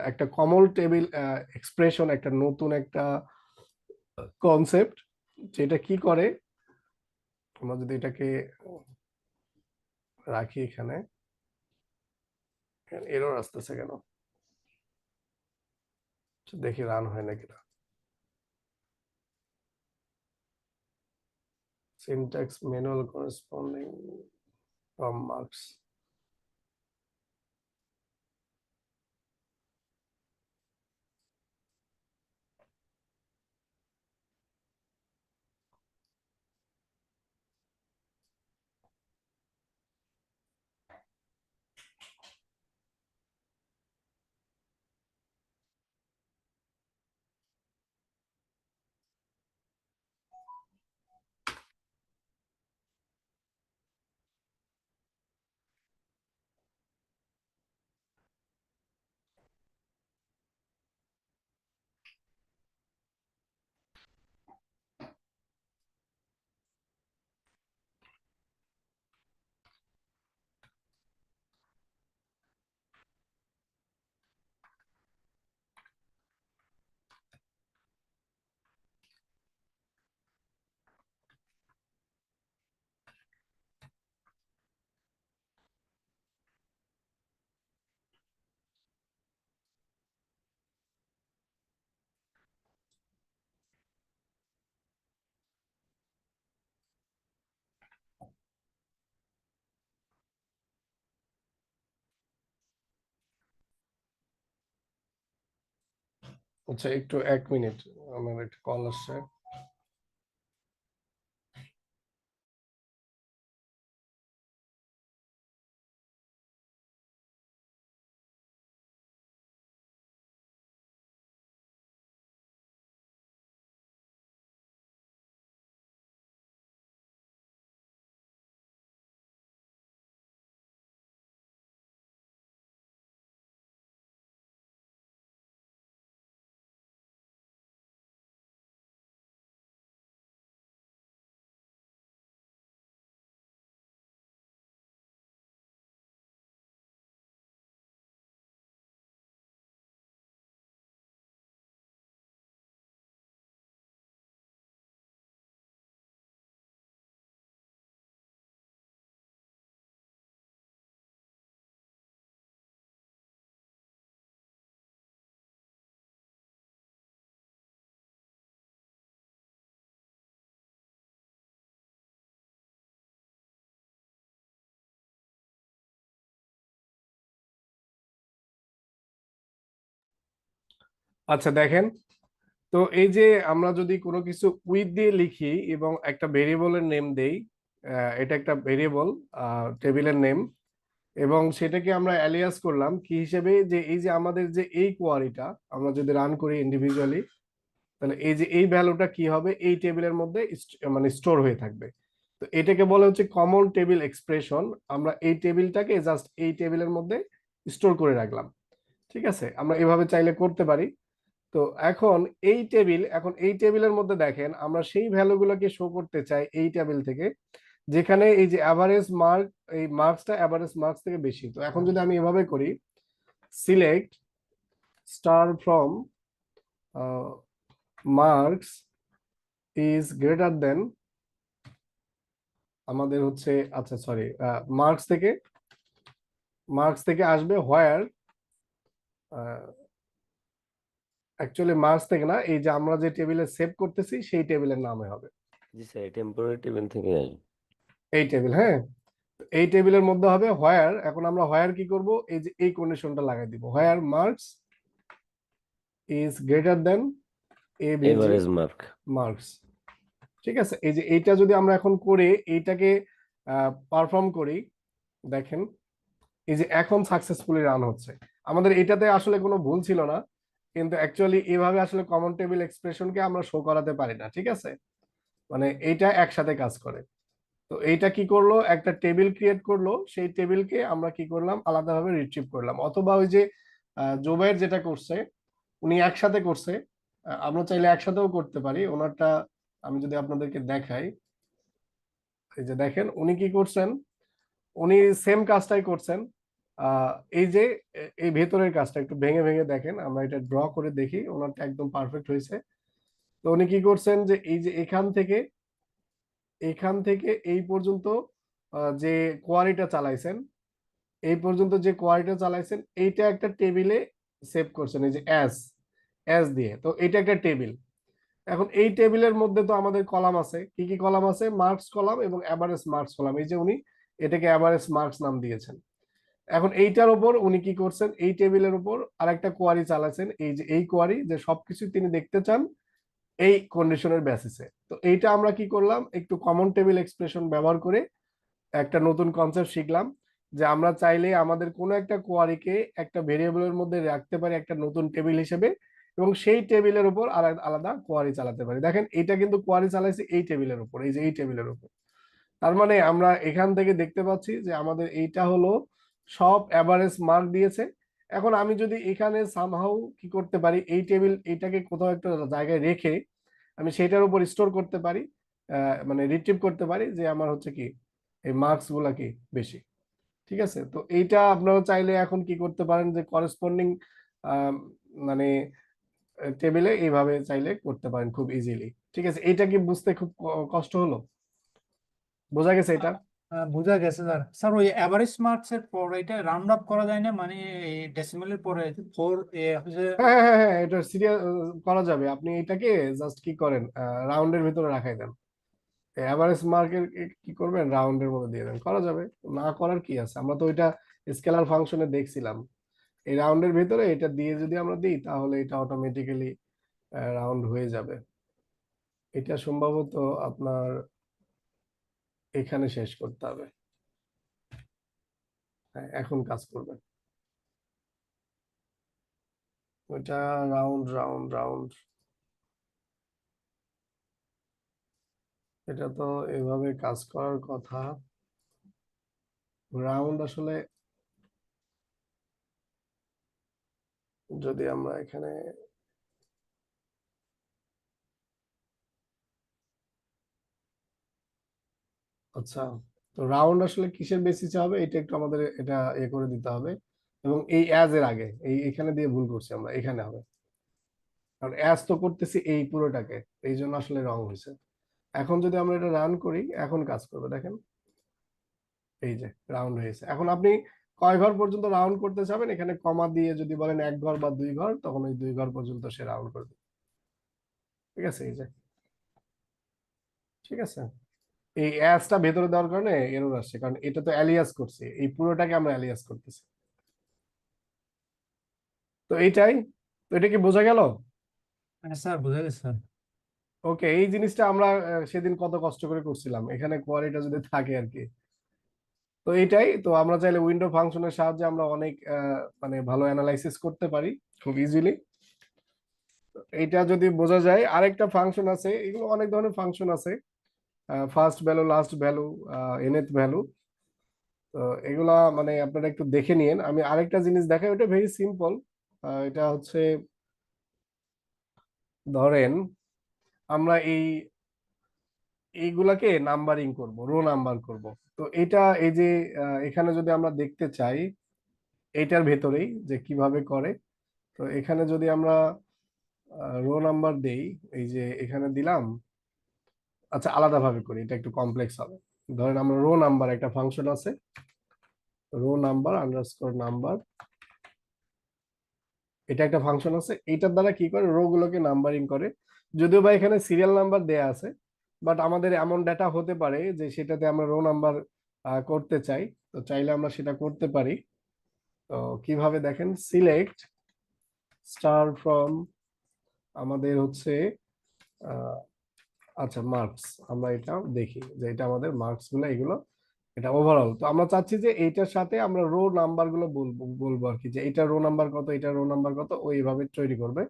একটা কমন টেবিল এক্সপ্রেশন, একটা নতুন একটা কনসেপ্ট, যেটা কি করে, আমরা যদি এটাকে রাখি এখানে, এরর আসতেছে কেন? দেখি রান হয় নাকি না। syntax manual corresponding from marks. আচ্ছা একটু 1 মিনিট, আমার একটা কল আসছে। আচ্ছা দেখেন, তো এই যে আমরা যদি কোনো কিছু উইথ দিয়ে লিখি এবং একটা ভেরিয়েবলের নেম দেই, এটা একটা ভেরিয়েবল টেবিলের নেম, এবং সেটাকে আমরা অ্যালিয়াস করলাম কি হিসেবে, যে এই যে আমাদের যে এই কোয়ারিটা আমরা যদি রান করি ইন্ডিভিজুয়ালি, তাহলে এই যে এই ভ্যালুটা কি হবে, এই টেবিলের মধ্যে মানে স্টোর হয়ে থাকবে। তো এটাকে বলে হচ্ছে কমন টেবিল এক্সপ্রেশন। আমরা এই টেবিলটাকে জাস্ট এই টেবিলের মধ্যে স্টোর করে রাখলাম। ঠিক আছে, আমরা এভাবে চাইলে করতে পারি। তো এখন এই টেবিলের মধ্যে দেখেন আমরা সেই ভ্যালুগুলোকে শো করতে চাই এই টেবিল থেকে, যেখানে এই যে অ্যাভারেজ মার্ক, এই মার্কসটা অ্যাভারেজ মার্কস থেকে বেশি। তো এখন যদি আমি এভাবে করি, select star from marks is greater দেন, আমাদের হচ্ছে, আচ্ছা সরি, মার্কস থেকে আসবে হোয়ার, অ্যাকচুয়ালি মার্কস থেকে না, এই যে আমরা যে টেবিলে সেভ করতেছি সেই টেবিলের নামে হবে জি স্যার, টেম্পোরারি টেবিল থেকে আসবে। এই টেবিল। হ্যাঁ, তো এই টেবিলের মধ্যে হবে হোয়ার। এখন আমরা হোয়ার কি করব, এই যে এই কন্ডিশনটা লাগাই দিব, where marks is greater than AVG average mark. Marks. ঠিক আছে, এই যে এইটা যদি আমরা এখন করে এইটাকে পারফর্ম করি, দেখেন এই যে এখন সাকসেসফুলি রান হচ্ছে। আমাদের এটাতে আসলে কোনো ভুল ছিল না, কিন্তু অ্যাকচুয়ালি এভাবে আসলে কমন টেবিল এক্সপ্রেশনকে আমরা শো করাতে পারি না। ঠিক আছে, মানে এইটা একসাথে কাজ করে। তো এইটা কি করলো, একটা টেবিল ক্রিয়েট করলো, সেই টেবিলকে আমরা কি করলাম, আলাদাভাবে রিট্রিভ করলাম। অথবা ওই যে জোবাইর যেটা করছে, উনি একসাথে করছে, আমরা চাইলে একসাথেও করতে পারি ওনারটা। আমি যদি আপনাদেরকে দেখাই, এই যে দেখেন উনি কি করছেন, উনি সেম কাজটাই করছেন। এই যে এই ভেতরের কাজটা একটু ভেঙে ভেঙে দেখেন, আমরা এটা ড্র করে দেখি, ওনারটা একদম পারফেক্ট হয়েছে। তো উনি কি করছেন, যে এই যে এখান থেকে এই পর্যন্ত যে কোয়ারিটা চালাইছেন, এই পর্যন্ত যে কোয়ারিটা চালাইছেন এইটা একটা টেবিলে সেভ করছেন, এই যে অ্যাজ অ্যাজ দিয়ে, তো এটা একটা টেবিল। এখন এই টেবিলের মধ্যে তো আমাদের কলাম আছে, কি কি কলাম আছে? মার্কস কলাম এবং অ্যাভারেজ মার্কস কলাম। এই যে উনি এটাকে অ্যাভারেজ মার্কস নাম দিয়েছেন। এখন এইটার উপর উনি কি করছেন, এই টেবিলের উপর আরেকটা কোয়ারি চালাচ্ছেন, এই যে এই কোয়ারি, যে সবকিছু তিনি দেখতে চান এই কন্ডিশনের বেসিসে। তো এইটা আমরা কি করলাম, একটু কমন টেবিল এক্সপ্রেশন ব্যবহার করে একটা নতুন কনসেপ্ট শিখলাম, যে আমরা চাইলে আমাদের কোনো একটা কোয়ারিকে একটা ভেরিয়েবলের মধ্যে রাখতে পারি একটা নতুন টেবিল হিসেবে, এবং সেই টেবিলের উপর আলাদা আলাদা কোয়ারি চালাতে পারি। দেখেন এটা কিন্তু কোয়ারি চালাইছে এই টেবিলের উপর, এই যে এই টেবিলের উপর। তার মানে আমরা এখান থেকে দেখতে পাচ্ছি যে আমাদের এইটা হলো সব অ্যাভারেজ মার্ক দিয়েছে। এখন আমি যদি এখানে সামহাউ কি করতে পারি, এই টেবিল এইটাকে কোথাও একটা জায়গায় রেখে আমি সেটার উপর স্টোর করতে পারি, মানে রিট্রিভ করতে পারি যে আমার হচ্ছে কি এই মার্কস গুলা কি বেশি। ঠিক আছে, তো এইটা আপনারা চাইলে এখন কি করতে পারেন, যে করেসপন্ডিং মানে টেবিলে এইভাবে চাইলে করতে পারেন খুব ইজিলি। ঠিক আছে, এটা কি বুঝতে খুব কষ্ট হলো? বোঝা গেছে এটা? বোঝা গেছে স্যার। স্যার ওই এভারেজ মার্কস এর পর এটা রাউন্ড আপ করা যায় না, মানে ডেসিমেলের পরে 4 হ্যাঁ হ্যাঁ হ্যাঁ, এটা সিরিয়াল করা যাবে। আপনি এটাকে জাস্ট কি করেন, রাউন্ডের ভিতরে রাখাই দেন। এভারেজ মার্কের কি করবেন, রাউন্ডের মধ্যে দিয়ে দেন, করা যাবে। না করার কি আছে, আমরা তো ওইটা স্কেলার ফাংশনে দেখছিলাম। এই রাউন্ডের ভিতরে এটা দিয়ে যদি আমরা দিই তাহলে এটা অটোমেটিক্যালি রাউন্ড হয়ে যাবে। এটা সম্ভবত আপনার এখানে শেষ করতে হবে। হ্যাঁ, এখন কাজ করবে ওইটা, রাউন্ড রাউন্ড রাউন্ড। এটা তো এভাবে কাজ করার কথা। রাউন্ড আসলে যদি আমরা এখানে আচ্ছা, তো রাউন্ড আসলে কিসের বেসিসে হবে এটা একটু আমাদের এটা করে দিতে হবে। এবং এই অ্যাজ এর আগে এই এখানে দিয়ে ভুল করছি আমরা, এখানে হবে, কারণ অ্যাজ তো করতেছি এই পুরোটাকে, এই জন্য আসলে রং হয়েছে। এখন যদি আমরা এটা রান করি এখন কাজ করবে, দেখেন এই যে রাউন্ড হয়েছে। এখন আপনি কয় ঘর পর্যন্ত রাউন্ড করতে চাবেন, এখানে কমা দিয়ে যদি বলেন 1 ঘর বা 2 ঘর, তখন ওই 2 ঘর পর্যন্ত সে রাউন্ড করবে। ঠিক আছে, এই যে ঠিক আছে। এই অ্যাজটা ভেতরে দেওয়ার কারণে এরর আসছে, কারণ এটা তো অ্যালিয়াস করছে, এই পুরোটাকে আমরা অ্যালিয়াস করতেছি। তো এইটাই, তো এটা কি বোঝা গেল? স্যার বোঝা গেছে স্যার। ওকে, এই জিনিসটা আমরা সেদিন কত কষ্ট করে করছিলাম, এখানে কোয়ারিটা যদি থাকে আর কি। তো এইটাই, তো আমরা চাইলে উইন্ডো ফাংশনের সাহায্যে আমরা অনেক মানে ভালো অ্যানালাইসিস করতে পারি খুব ইজিলি। এইটা যদি বোঝা যায়, আরেকটা ফাংশন আছে, এগুলো অনেক ধরনের ফাংশন আছে, first value, last value, এনথ value. তো এগুলা মানে আপনারা একটু দেখে নিন। আমি আরেকটা জিনিস দেখাই, ওটা ভেরি সিম্পল। এটা হচ্ছে ধরেন আমরা এইগুলাকে নাম্বারিং করব, রো নাম্বার করব। তো এটা এই যে এখানে যদি আমরা দেখতে চাই এইটার ভেতরেই যে কিভাবে করে, তো এখানে যদি আমরা রো নাম্বার দেই, এই যে এখানে দিলাম। আচ্ছা, আলাদাভাবে করি, এটা একটু কমপ্লেক্স হবে। ধরেন আমরা রো নাম্বার একটা ফাংশন আছে, রো নাম্বার আন্ডারস্কোর নাম্বার, এটা একটা ফাংশন আছে। এইটার দ্বারা কি করে, রো গুলোকে নাম্বারিং করে। যদিও বা এখানে সিরিয়াল নাম্বার দেয়া আছে, বাট আমাদের এমন ডেটা হতে পারে যে সেটাতে আমরা রো নাম্বার করতে চাই, তো চাইলে আমরা সেটা করতে পারি। তো কিভাবে দেখেন, সিলেক্ট স্টার ফ্রম আমাদের হচ্ছে আচ্ছা মার্কস, আমরা এটা দেখি যে এটা আমাদের মার্কস গুলো, এগুলো এটা ওভারঅল। তো আমরা চাচ্ছি যে এইটার সাথে আমরা রো নাম্বার গুলো বলবো আর কি, যে এটা রো নাম্বার কত, এটা রো নাম্বার কত, ওইভাবে তৈরি করবে।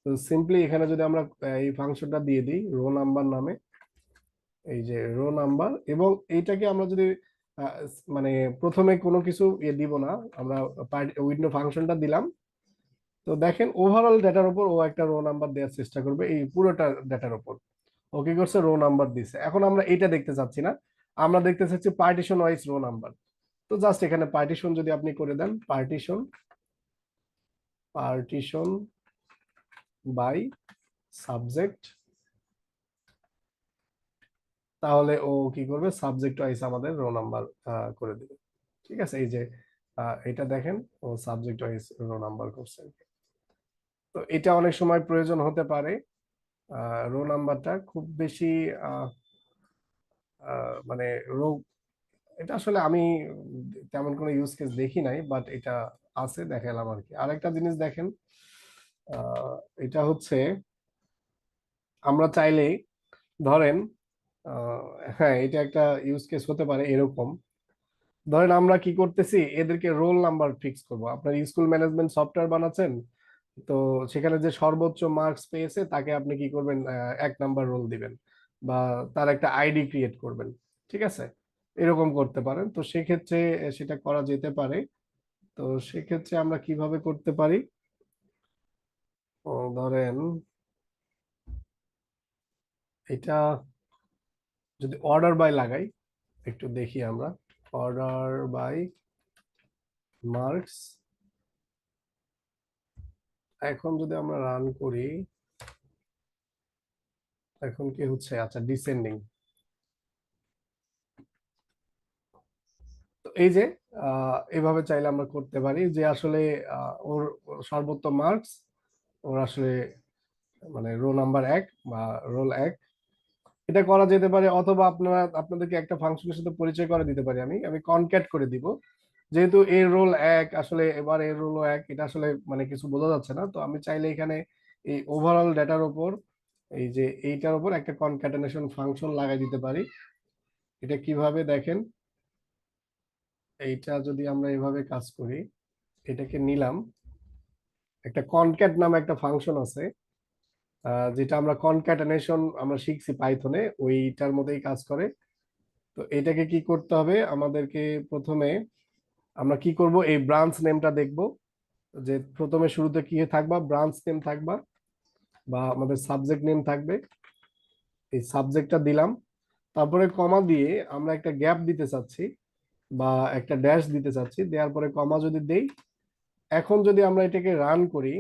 তো সিম্পলি এখানে যদি আমরা এই ফাংশনটা দিয়ে দিই রো নাম্বার নামে, এই যে রো নাম্বার, এবং এইটাকে আমরা যদি মানে প্রথমে কোনো কিছু দিব না, আমরা উইন্ডো ফাংশনটা দিলাম। তো দেখেন ওভারঅল ডেটার উপর ও একটা রো নাম্বার দেওয়ার চেষ্টা করবে, এই পুরোটা ডেটার উপর ও কি করছে, রো নাম্বার দিছে। এখন আমরা এটা দেখতে চাচ্ছি না, আমরা দেখতে চাচ্ছি পার্টিশন ওয়াইজ রো নাম্বার। তো জাস্ট এখানে পার্টিশন যদি আপনি করে দেন, পার্টিশন পার্টিশন বাই সাবজেক্ট, তাহলে ও কি করবে, সাবজেক্ট ওয়াইজ আমাদের রো নাম্বার করে দিবে। ঠিক আছে, এই যে এটা দেখেন ও সাবজেক্ট ওয়াইজ রো নাম্বার করছে। তো এটা অনেক সময় প্রয়োজন হতে পারে। রো নাম্বারটা খুব বেশি মানে রো, এটা আসলে আমি তেমন কোনো ইউজ কেস দেখি নাই, বাট এটা আছে, দেখালাম আর কি। আরেকটা জিনিস দেখেন, আহ, এটা হচ্ছে আমরা চাইলেই ধরেন, আহ, হ্যাঁ এটা একটা ইউজ কেস হতে পারে এরকম। ধরেন আমরা কি করতেছি, এদেরকে রোল নাম্বার ফিক্স করব। আপনার স্কুল ম্যানেজমেন্ট সফটওয়্যার বানাচ্ছেন, তো সেখানে যে সর্বোচ্চ মার্কস পেয়েছে তাকে আপনি কি করবেন, 1 নাম্বার রোল দিবেন, বা তার একটা আইডি ক্রিয়েট করবেন। ঠিক আছে, এরকম করতে পারেন। তো সেক্ষেত্রে সেটা করা যেতে পারে। তো সেক্ষেত্রে আমরা কিভাবে করতে পারি, ধরেন এটা যদি অর্ডার বাই লাগাই, একটু দেখি আমরা। অর্ডার বাই মার্কস, এখন যদি আমরা রান করি, এখন কি হচ্ছে, আচ্ছা ডিসেন্ডিং। তো এই যে এভাবে চাইলে আমরা করতে পারি যে আসলে ওর সর্বোত্তম মার্কস, ওর আসলে মানে রো নাম্বার 1 বা রোল 1, এটা করা যেতে পারে। অথবা আপনাদেরকে একটা ফাংশনের সাথে পরিচয় করে দিতে পারি, আমি কনক্যাট করে দিব। যেহেতু এর রোল 1 আসলে, এবার এর রোল 1, এটা আসলে মানে কিছু বোঝা যাচ্ছে না। তো আমি চাইলে এখানে এই ওভারঅল ডেটার উপর, এই যে এইটার উপর একটা কনক্যাটেনেশন ফাংশন লাগাই দিতে পারি। এটা কিভাবে দেখেন, এইটা যদি আমরা এভাবে কাজ করি, এটাকে নিলাম, একটা কনক্যাট নামে একটা ফাংশন আছে, যেটা আমরা কনক্যাটেনেশন আমরা শিখছি পাইথনে, ওইটার মধ্যেই কাজ করে। তো এটাকে কি করতে হবে আমাদেরকে, প্রথমে আমরা কি করব, এই ব্রাঞ্চ নেমটা দেখব, যে প্রথমে শুরুতে কি থাকবা, ব্রাঞ্চ নেম থাকবা, বা আমাদের সাবজেক্ট নেম থাকবে। এই সাবজেক্টটা দিলাম, তারপরে কমা দিয়ে আমরা একটা গ্যাপ দিতে চাচ্ছি, বা একটা ড্যাশ দিতে চাচ্ছি, দেওয়ার পরে কমা যদি দেই, এখন যদি আমরা এটাকে রান করি,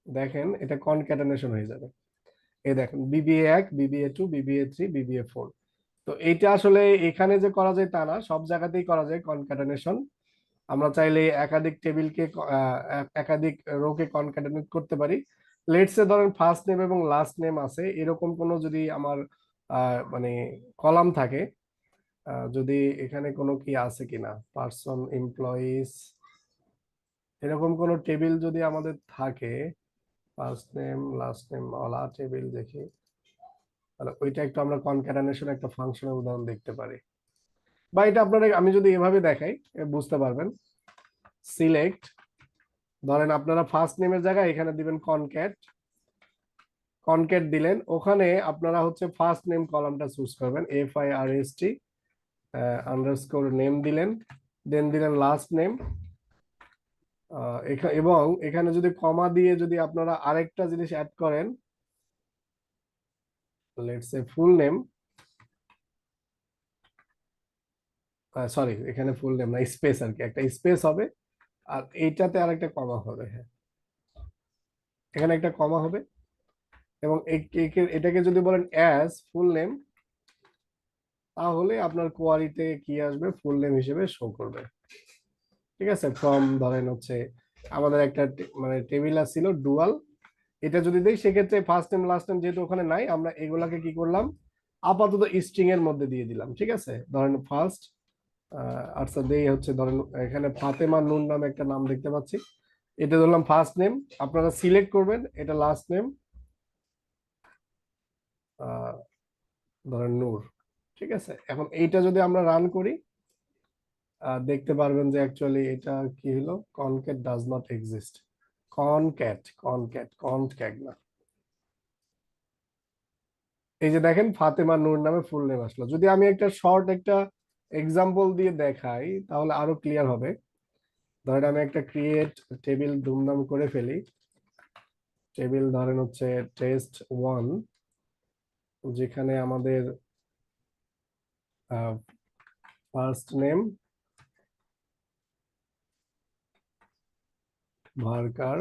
দেখেন এটা কনক্যাটেনেশন হয়ে যাবে। এই দেখেন BBA1, BBA2, BBA3, BBA4। তো এইটা আসলে এখানে যে করা যায় তা না, সব জায়গাতেই করা যায় কনক্যাটেনেশন। আমরা চাইলে একাধিক টেবিলকে, একাধিক রোকে কনক্যাটেনেট করতে পারি। লেটসে ধরেন ফার্স্ট নেম এবং লাস্ট নেম আছে, এরকম কোনো যদি আমার মানে কলাম থাকে, যদি এখানে কোনো কি আছে কিনা, পার্সন, এমপ্লয়িজ, এরকম কোনো টেবিল যদি আমাদের থাকে, ফার্স্ট নেম লাস্ট নেম অলা টেবিল দেখি, তাহলে ওইটা একটু আমরা কনক্যাটেনেশন একটা ফাংশনের উদাহরণ দেখতে পারি। বা এটা আপনারা, আমি যদি এভাবে দেখাই বুঝতে পারবেন। সিলেক্ট, ধরেন আপনারা ফার্স্ট নেমের জায়গায় এখানে দিবেন কনক্যাট, কনক্যাট দিলেন, ওখানে আপনারা হচ্ছে ফার্স্ট নেম কলামটা চুজ করবেন, FIRST আন্ডারস্কোর নেম দিলেন, দেন দিলেন লাস্ট নেম, এবং এখানে যদি কমা দিয়ে যদি আপনারা আরেকটা জিনিস অ্যাড করেন, let's say full name, sorry এখানে ফুল নেম না, স্পেস আর কি, একটা স্পেস হবে, আর এইটাতে আরেকটা কমা হবে। হ্যাঁ, এখানে একটা কমা হবে, এবং এটাকে যদি বলেন অ্যাজ ফুল নেম, তাহলে আপনার কোয়ারিতে কি আসবে, ফুল নেম হিসেবে শো করবে। ঠিক আছে, ফ্রম ধরেন হচ্ছে আমাদের একটা মানে টেবিল ছিল ডুয়াল, এটা যদি দেই সেক্ষেত্রে ফার্স্ট নেম লাস্ট নেম যেহেতু ওখানে নাই, আমরা এগুলাকে কি করলাম, আপাতত স্ট্রিং এর মধ্যে দিয়ে দিলাম। ঠিক আছে, ধরেন ফার্স্ট, আচ্ছা দেই হচ্ছে, ধরেন এখানে ফাতেমা নূর নামে একটা নাম দেখতে পাচ্ছি, এটা ধরলাম ফার্স্ট নেম, আপনারা সিলেক্ট করবেন এটা লাস্ট নেম, ধরেন নূর। ঠিক আছে, এখন এইটা যদি আমরা রান করি, দেখতে পারবেন যে অ্যাকচুয়ালি এটা কি হলো, concat does not exist. Concat না, এই যে দেখেন ফাতেমা নূর নামে ফুল নেম আসলো। যদি আমি একটা শর্ট একটা এক্সাম্পল দিয়ে দেখাই তাহলে আরো ক্লিয়ার হবে। ধরেন আমি একটা ক্রিয়েট টেবিল ধুমধাম করে ফেলি, টেবিল ধরেন হচ্ছে test1, যেখানে আমাদের first name varchar,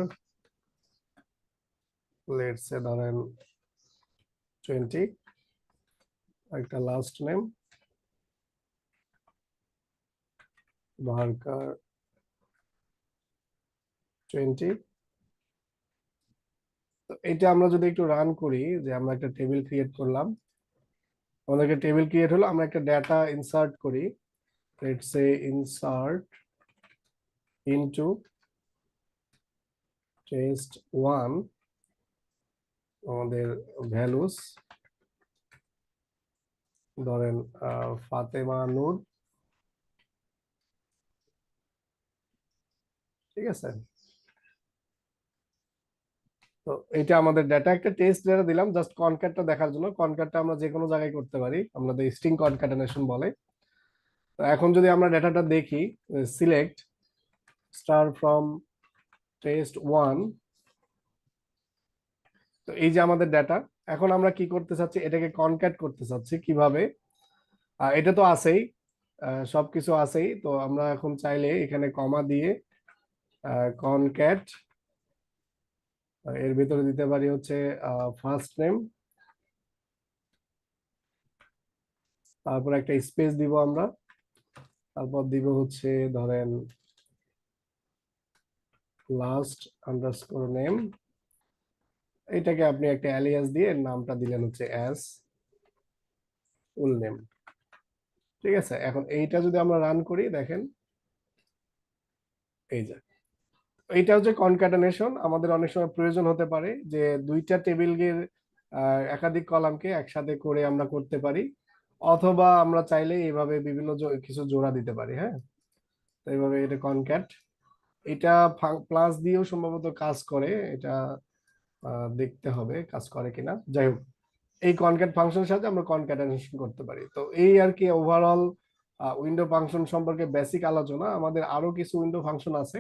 let's say ধরেন 20, একটা লাস্ট নেম ভার্কার 20। তো এটা আমরা যদি একটু রান করি, যে আমরা একটা টেবিল ক্রিয়েট করলাম, আমাদেরকে টেবিল ক্রিয়েট হলো, আমরা একটা ডেটা ইনসার্ট করি, let's say insert into test1 আমাদের ভ্যালুস ধরেন ফাতেমা নূর, ঠিক আছে। তো এটা আমাদের ডেটা, একটা টেস্ট ডেটা দিলাম জাস্ট কনক্যাটটা দেখার জন্য। কনক্যাটটা আমরা যে কোনো জায়গায় করতে পারি, আমাদের স্ট্রিং কনক্যাটেনেশন বলে। তো এখন যদি আমরা ডেটাটা দেখি, সিলেক্ট স্টার ফ্রম test1, তো এই যে আমাদের ডেটা। এখন আমরা কি করতে চাচ্ছি, এটাকে কনক্যাট করতে চাচ্ছি কিভাবে। এটা তো আছেই, সবকিছু আছেই। তো আমরা এখন চাইলে এখানে কমা দিয়ে কনক্যাট এর ভিতরে দিতে পারি হচ্ছে ফার্স্ট নেম, তারপর একটা স্পেস দিব আমরা, তারপর দিব হচ্ছে ধরেন লাস্ট আন্ডারস্কোর নেম। এটাকে আপনি একটা অ্যালিয়াস দিয়ে নামটা দিলেন হচ্ছে অ্যাস ফুল নেম, ঠিক আছে। এখন এইটা যদি আমরা রান করি, দেখেন এই যে এইটা হচ্ছে কনক্যাটেনেশন। আমাদের অনেক সময় প্রয়োজন হতে পারে যে দুইটা টেবিলের একাধিক কলামকে একসাথে করে আমরা করতে পারি, অথবা আমরা চাইলে এইভাবে বিভিন্ন কিছু জোড়া দিতে পারি। হ্যাঁ, তো এইভাবে এটা কনক্যাট, এটা প্লাস দিয়েও সম্ভবত কাজ করে, এটা দেখতে হবে কাজ করে কিনা। যাই হোক, এই কনক্যাট ফাংশনের সাথে আমরা কনক্যাটেনেশন করতে পারি। তো এই আর কি ওভারঅল উইন্ডো ফাংশন সম্পর্কে বেসিক আলোচনা। আমাদের আরো কিছু উইন্ডো ফাংশন আছে,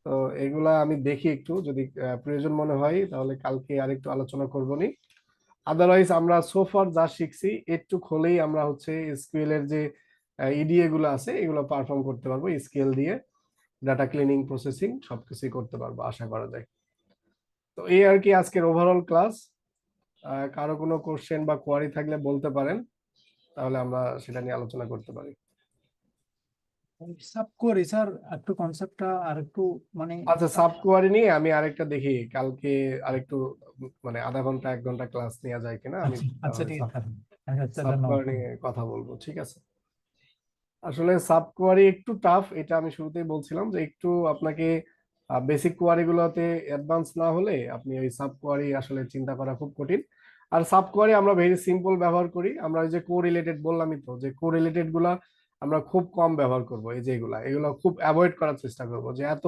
তো এগুলা আমি দেখি একটু, যদি প্রয়োজন মনে হয় তাহলে কালকে আরেকটু আলোচনা করবো নি। আদারওয়াইজ আমরা সোফার যা শিখছি একটু হলেই আমরা হচ্ছে এসকিউএল এর যে ইডিএ গুলো আছে এগুলো পারফর্ম করতে পারবো। এসকিউএল দিয়ে ডাটা ক্লিনিং, প্রসেসিং সবকিছুই করতে পারবো আশা করা যায়। তো এই আর কি আজকের ওভারঅল ক্লাস। কারো কোনো কোশ্চেন বা কোয়ারি থাকলে বলতে পারেন, তাহলে আমরা সেটা নিয়ে আলোচনা করতে পারি। সাব কোয়ারি স্যার, একটু কনসেপ্টটা আর একটু মানে আচ্ছা, সাব কোয়ারি নিয়ে আমি আরেকটা দেখি কালকে আরেকটু মানে আধা ঘন্টা 1 ঘন্টা ক্লাস নেওয়া যায় কিনা, আমি আচ্ছা ঠিক আছে আচ্ছা, সাব ধন্যবাদ। কোয়ারি নিয়ে কথা বলবো, ঠিক আছে। আসলে সাব কোয়ারি একটু টাফ, এটা আমি শুরুতেই বলছিলাম যে একটু আপনাকে বেসিক কোয়ারি গুলোতে অ্যাডভান্স না হলে আপনি ওই সাব কোয়ারি আসলে চিন্তা করা খুব কঠিন। আর সাব কোয়ারি আমরা ভেরি সিম্পল ব্যবহার করি। আমরা ওই যে কোরিলেটেড বললামই তো, যে কোরিলেটেড গুলা আমরা খুব কম ব্যবহার করব। এই যে এগুলা খুব অ্যাভয়েড করার চেষ্টা করব, যে এত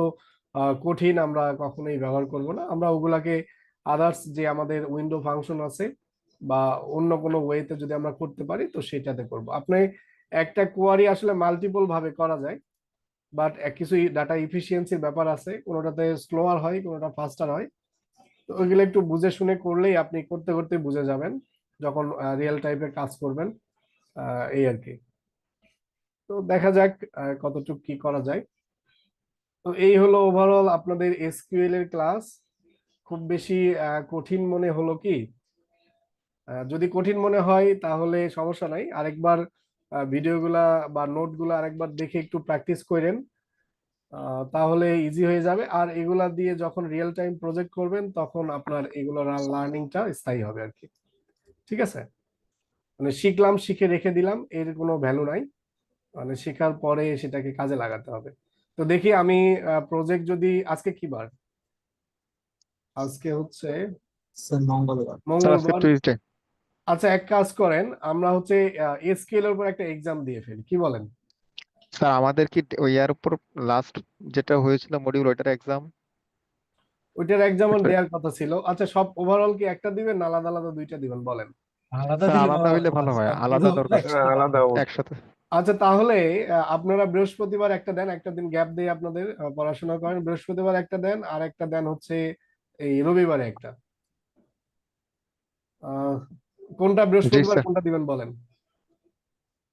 কঠিন আমরা কখনোই ব্যবহার করব না। আমরা ওগুলাকে আদার্স যে আমাদের উইন্ডো ফাংশন আছে বা অন্য কোনো ওয়েতে যদি আমরা করতে পারি তো সেটাতে করব। আপনি একটা কোয়ারি আসলে মাল্টিপল ভাবে করা যায়, বাট কিছু ডাটা ইফিসিয়েন্সির ব্যাপার আছে, কোনোটাতে স্লোয়ার হয়, কোনোটা ফাস্টার হয়। তো ওইগুলো একটু বুঝে শুনে করলেই আপনি করতে করতে বুঝে যাবেন যখন রিয়েল টাইপের কাজ করবেন। এই আর কি। তো দেখা যাক কতটুকু কি করা যায়। তো এই হলো ওভারঅল আপনাদের এসকিউএল এর ক্লাস। খুব বেশি কঠিন মনে হলো কি? যদি কঠিন মনে হয় তাহলে সমস্যা নাই, আরেকবার ভিডিওগুলা বা নোটগুলা আরেকবার দেখে একটু প্র্যাকটিস করেন, তাহলে ইজি হয়ে যাবে। আর এগুলা দিয়ে যখন রিয়েল টাইম প্রজেক্ট করবেন তখন আপনার এগুলোর লার্নিংটা স্থায়ী হবে আর কি, ঠিক আছে। মানে শিখলাম, শিখে রেখে দিলাম, এর কোনো ভ্যালু নাই। মানে শেখার পরে সেটাকে কাজে লাগাতে হবে। তো দেখি আমি প্রজেক্ট যদি, আজকে কি বার? আজকে হচ্ছে স্যার মঙ্গলবার। স্যার আজকে মঙ্গলবার। টুইসডে। আচ্ছা, এক কাজ করেন, আমরা হচ্ছে এসকিউএল এর উপর একটা এক্সাম দিয়ে ফেলি, কি বলেন? স্যার আমাদের কি ওই ইয়ার উপর লাস্ট যেটা হয়েছিল মডিউল ওইটার এক্সাম? ওইটার এক্সাম দেওয়ার কথা ছিল। আচ্ছা, সব ওভারঅল কি একটা দিবেন না আলাদা আলাদা দুইটা দিবেন বলেন? আলাদা স্যার দিলে আলাদা হইলে ভালো হয়, আলাদা দরকার আলাদা একসাথে। আচ্ছা, তাহলে আপনারা বৃহস্পতিবার একটা দেন, একটা দিন গ্যাপ দিয়ে আপনাদের পড়াশোনা করেন। বৃহস্পতিবার একটা দেন, আর একটা দেন হচ্ছে এই রবিবারে একটা। আহ, কোনটা জি বৃহস্পতিবার স্যার। কোনটা দিবেন বলেন?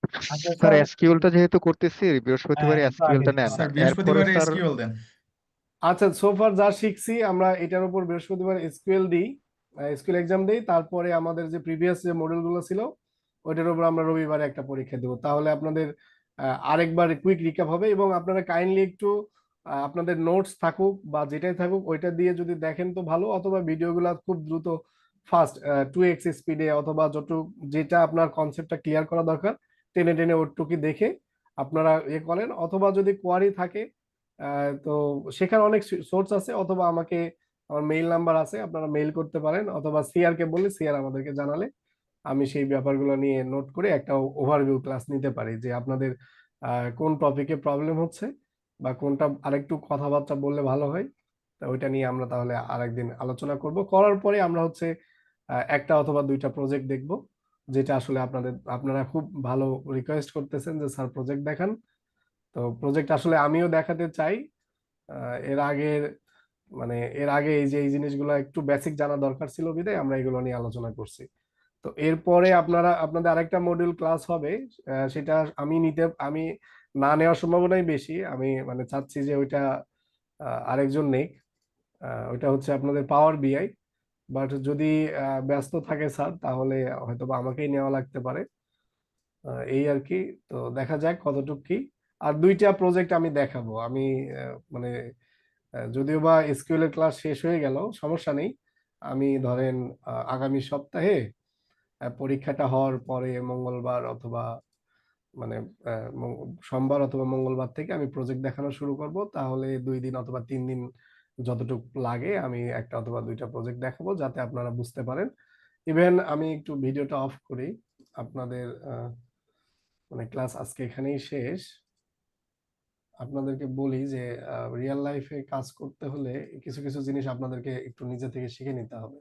আচ্ছা স্যার স্যার, এসকিউএলটা যেহেতু করতেছি বৃহস্পতিবারে একটু আগে এসকিউএলটা নেন, স্যার এরপরে বৃহস্পতিবারে স্যার এসকিউএল দেন। আচ্ছা, সোফার যা শিখছি আমরা এটার উপর বৃহস্পতিবার এসকিউএল দিই, এসকিউএল এক্সাম দিই। তারপরে আমাদের যে প্রিভিয়াস যে মডেল গুলো ছিল ওইটার উপর আমরা রবিবারে একটা পরীক্ষা দেবো। তাহলে আপনাদের আরেকবার কুইক রিক্যাপ হবে। এবং আপনারা কাইন্ডলি একটু আপনাদের নোটস থাকুক বা যেটাই থাকুক ওইটা দিয়ে যদি দেখেন তো ভালো, অথবা ভিডিওগুলো খুব দ্রুত ফাস্ট 2x স্পিডে, অথবা যেটা আপনার কনসেপ্টটা ক্লিয়ার করা দরকার টেনে টেনে ওটুকি দেখে আপনারা করেন। অথবা যদি কোয়ারি থাকে তো সেখানে অনেক সোর্স আছে, অথবা আমাকে আমার মেইল নাম্বার আছে, আপনারা মেইল করতে পারেন, অথবা সিআর কে বললে সিআর আমাদেরকে জানালে আমি সেই ব্যাপারগুলো নিয়ে নোট করে একটা ওভারভিউ ক্লাস নিতে পারি যে আপনাদের কোন টপিকে প্রবলেম হচ্ছে বা কোনটা আরেকটু কথাবার্তা বললে ভালো হয়। তো ওইটা নিয়ে আমরা তাহলে আরেকদিন আলোচনা করব। করার পরে আমরা হচ্ছে একটা অথবা দুইটা প্রজেক্ট দেখব, যেটা আসলে আপনারা খুব ভালো রিকোয়েস্ট করতেছেন যে স্যার প্রজেক্ট দেখান। তো প্রজেক্ট আসলে আমিও দেখাতে চাই। এর আগে এই জিনিসগুলো একটু বেসিক জানা দরকার ছিল বিধায় আমরা এগুলো নিয়ে আলোচনা করছি। তো এরপরে আপনাদের আরেকটা মডিউল ক্লাস হবে, সেটা আমি না নেওয়ার সম্ভাবনাই বেশি। আমি মানে চাচ্ছি যে ওইটা আরেকজন নেই। ওইটা হচ্ছে আপনাদের পাওয়ার বিআই, বাট যদি ব্যস্ত থাকে স্যার তাহলে হয়তো বা আমাকেই নেওয়া লাগতে পারে। এই আর কি। তো দেখা যাক কতটুক কি। আর দুইটা প্রজেক্ট আমি দেখাবো। আমি মানে যদিও বা এসকিউএল এর ক্লাস শেষ হয়ে গেল সমস্যা নেই। আমি ধরেন আগামী সপ্তাহে পরীক্ষাটা হওয়ার পরে মঙ্গলবার অথবা মানে সোমবার অথবা মঙ্গলবার থেকে আমি প্রজেক্ট দেখানো শুরু করব। তাহলে 2 দিন অথবা 3 দিন যতটুকু লাগে আমি একটা অথবা দুইটা প্রজেক্ট দেখাবো, যাতে আপনারা বুঝতে পারেন। ইভেন আমি একটু ভিডিওটা অফ করি। আপনাদের মানে ক্লাস আজকে এখানেই শেষ। আপনাদেরকে বলি যে রিয়েল লাইফে কাজ করতে হলে কিছু কিছু জিনিস আপনাদেরকে একটু নিজে থেকে শিখে নিতে হবে।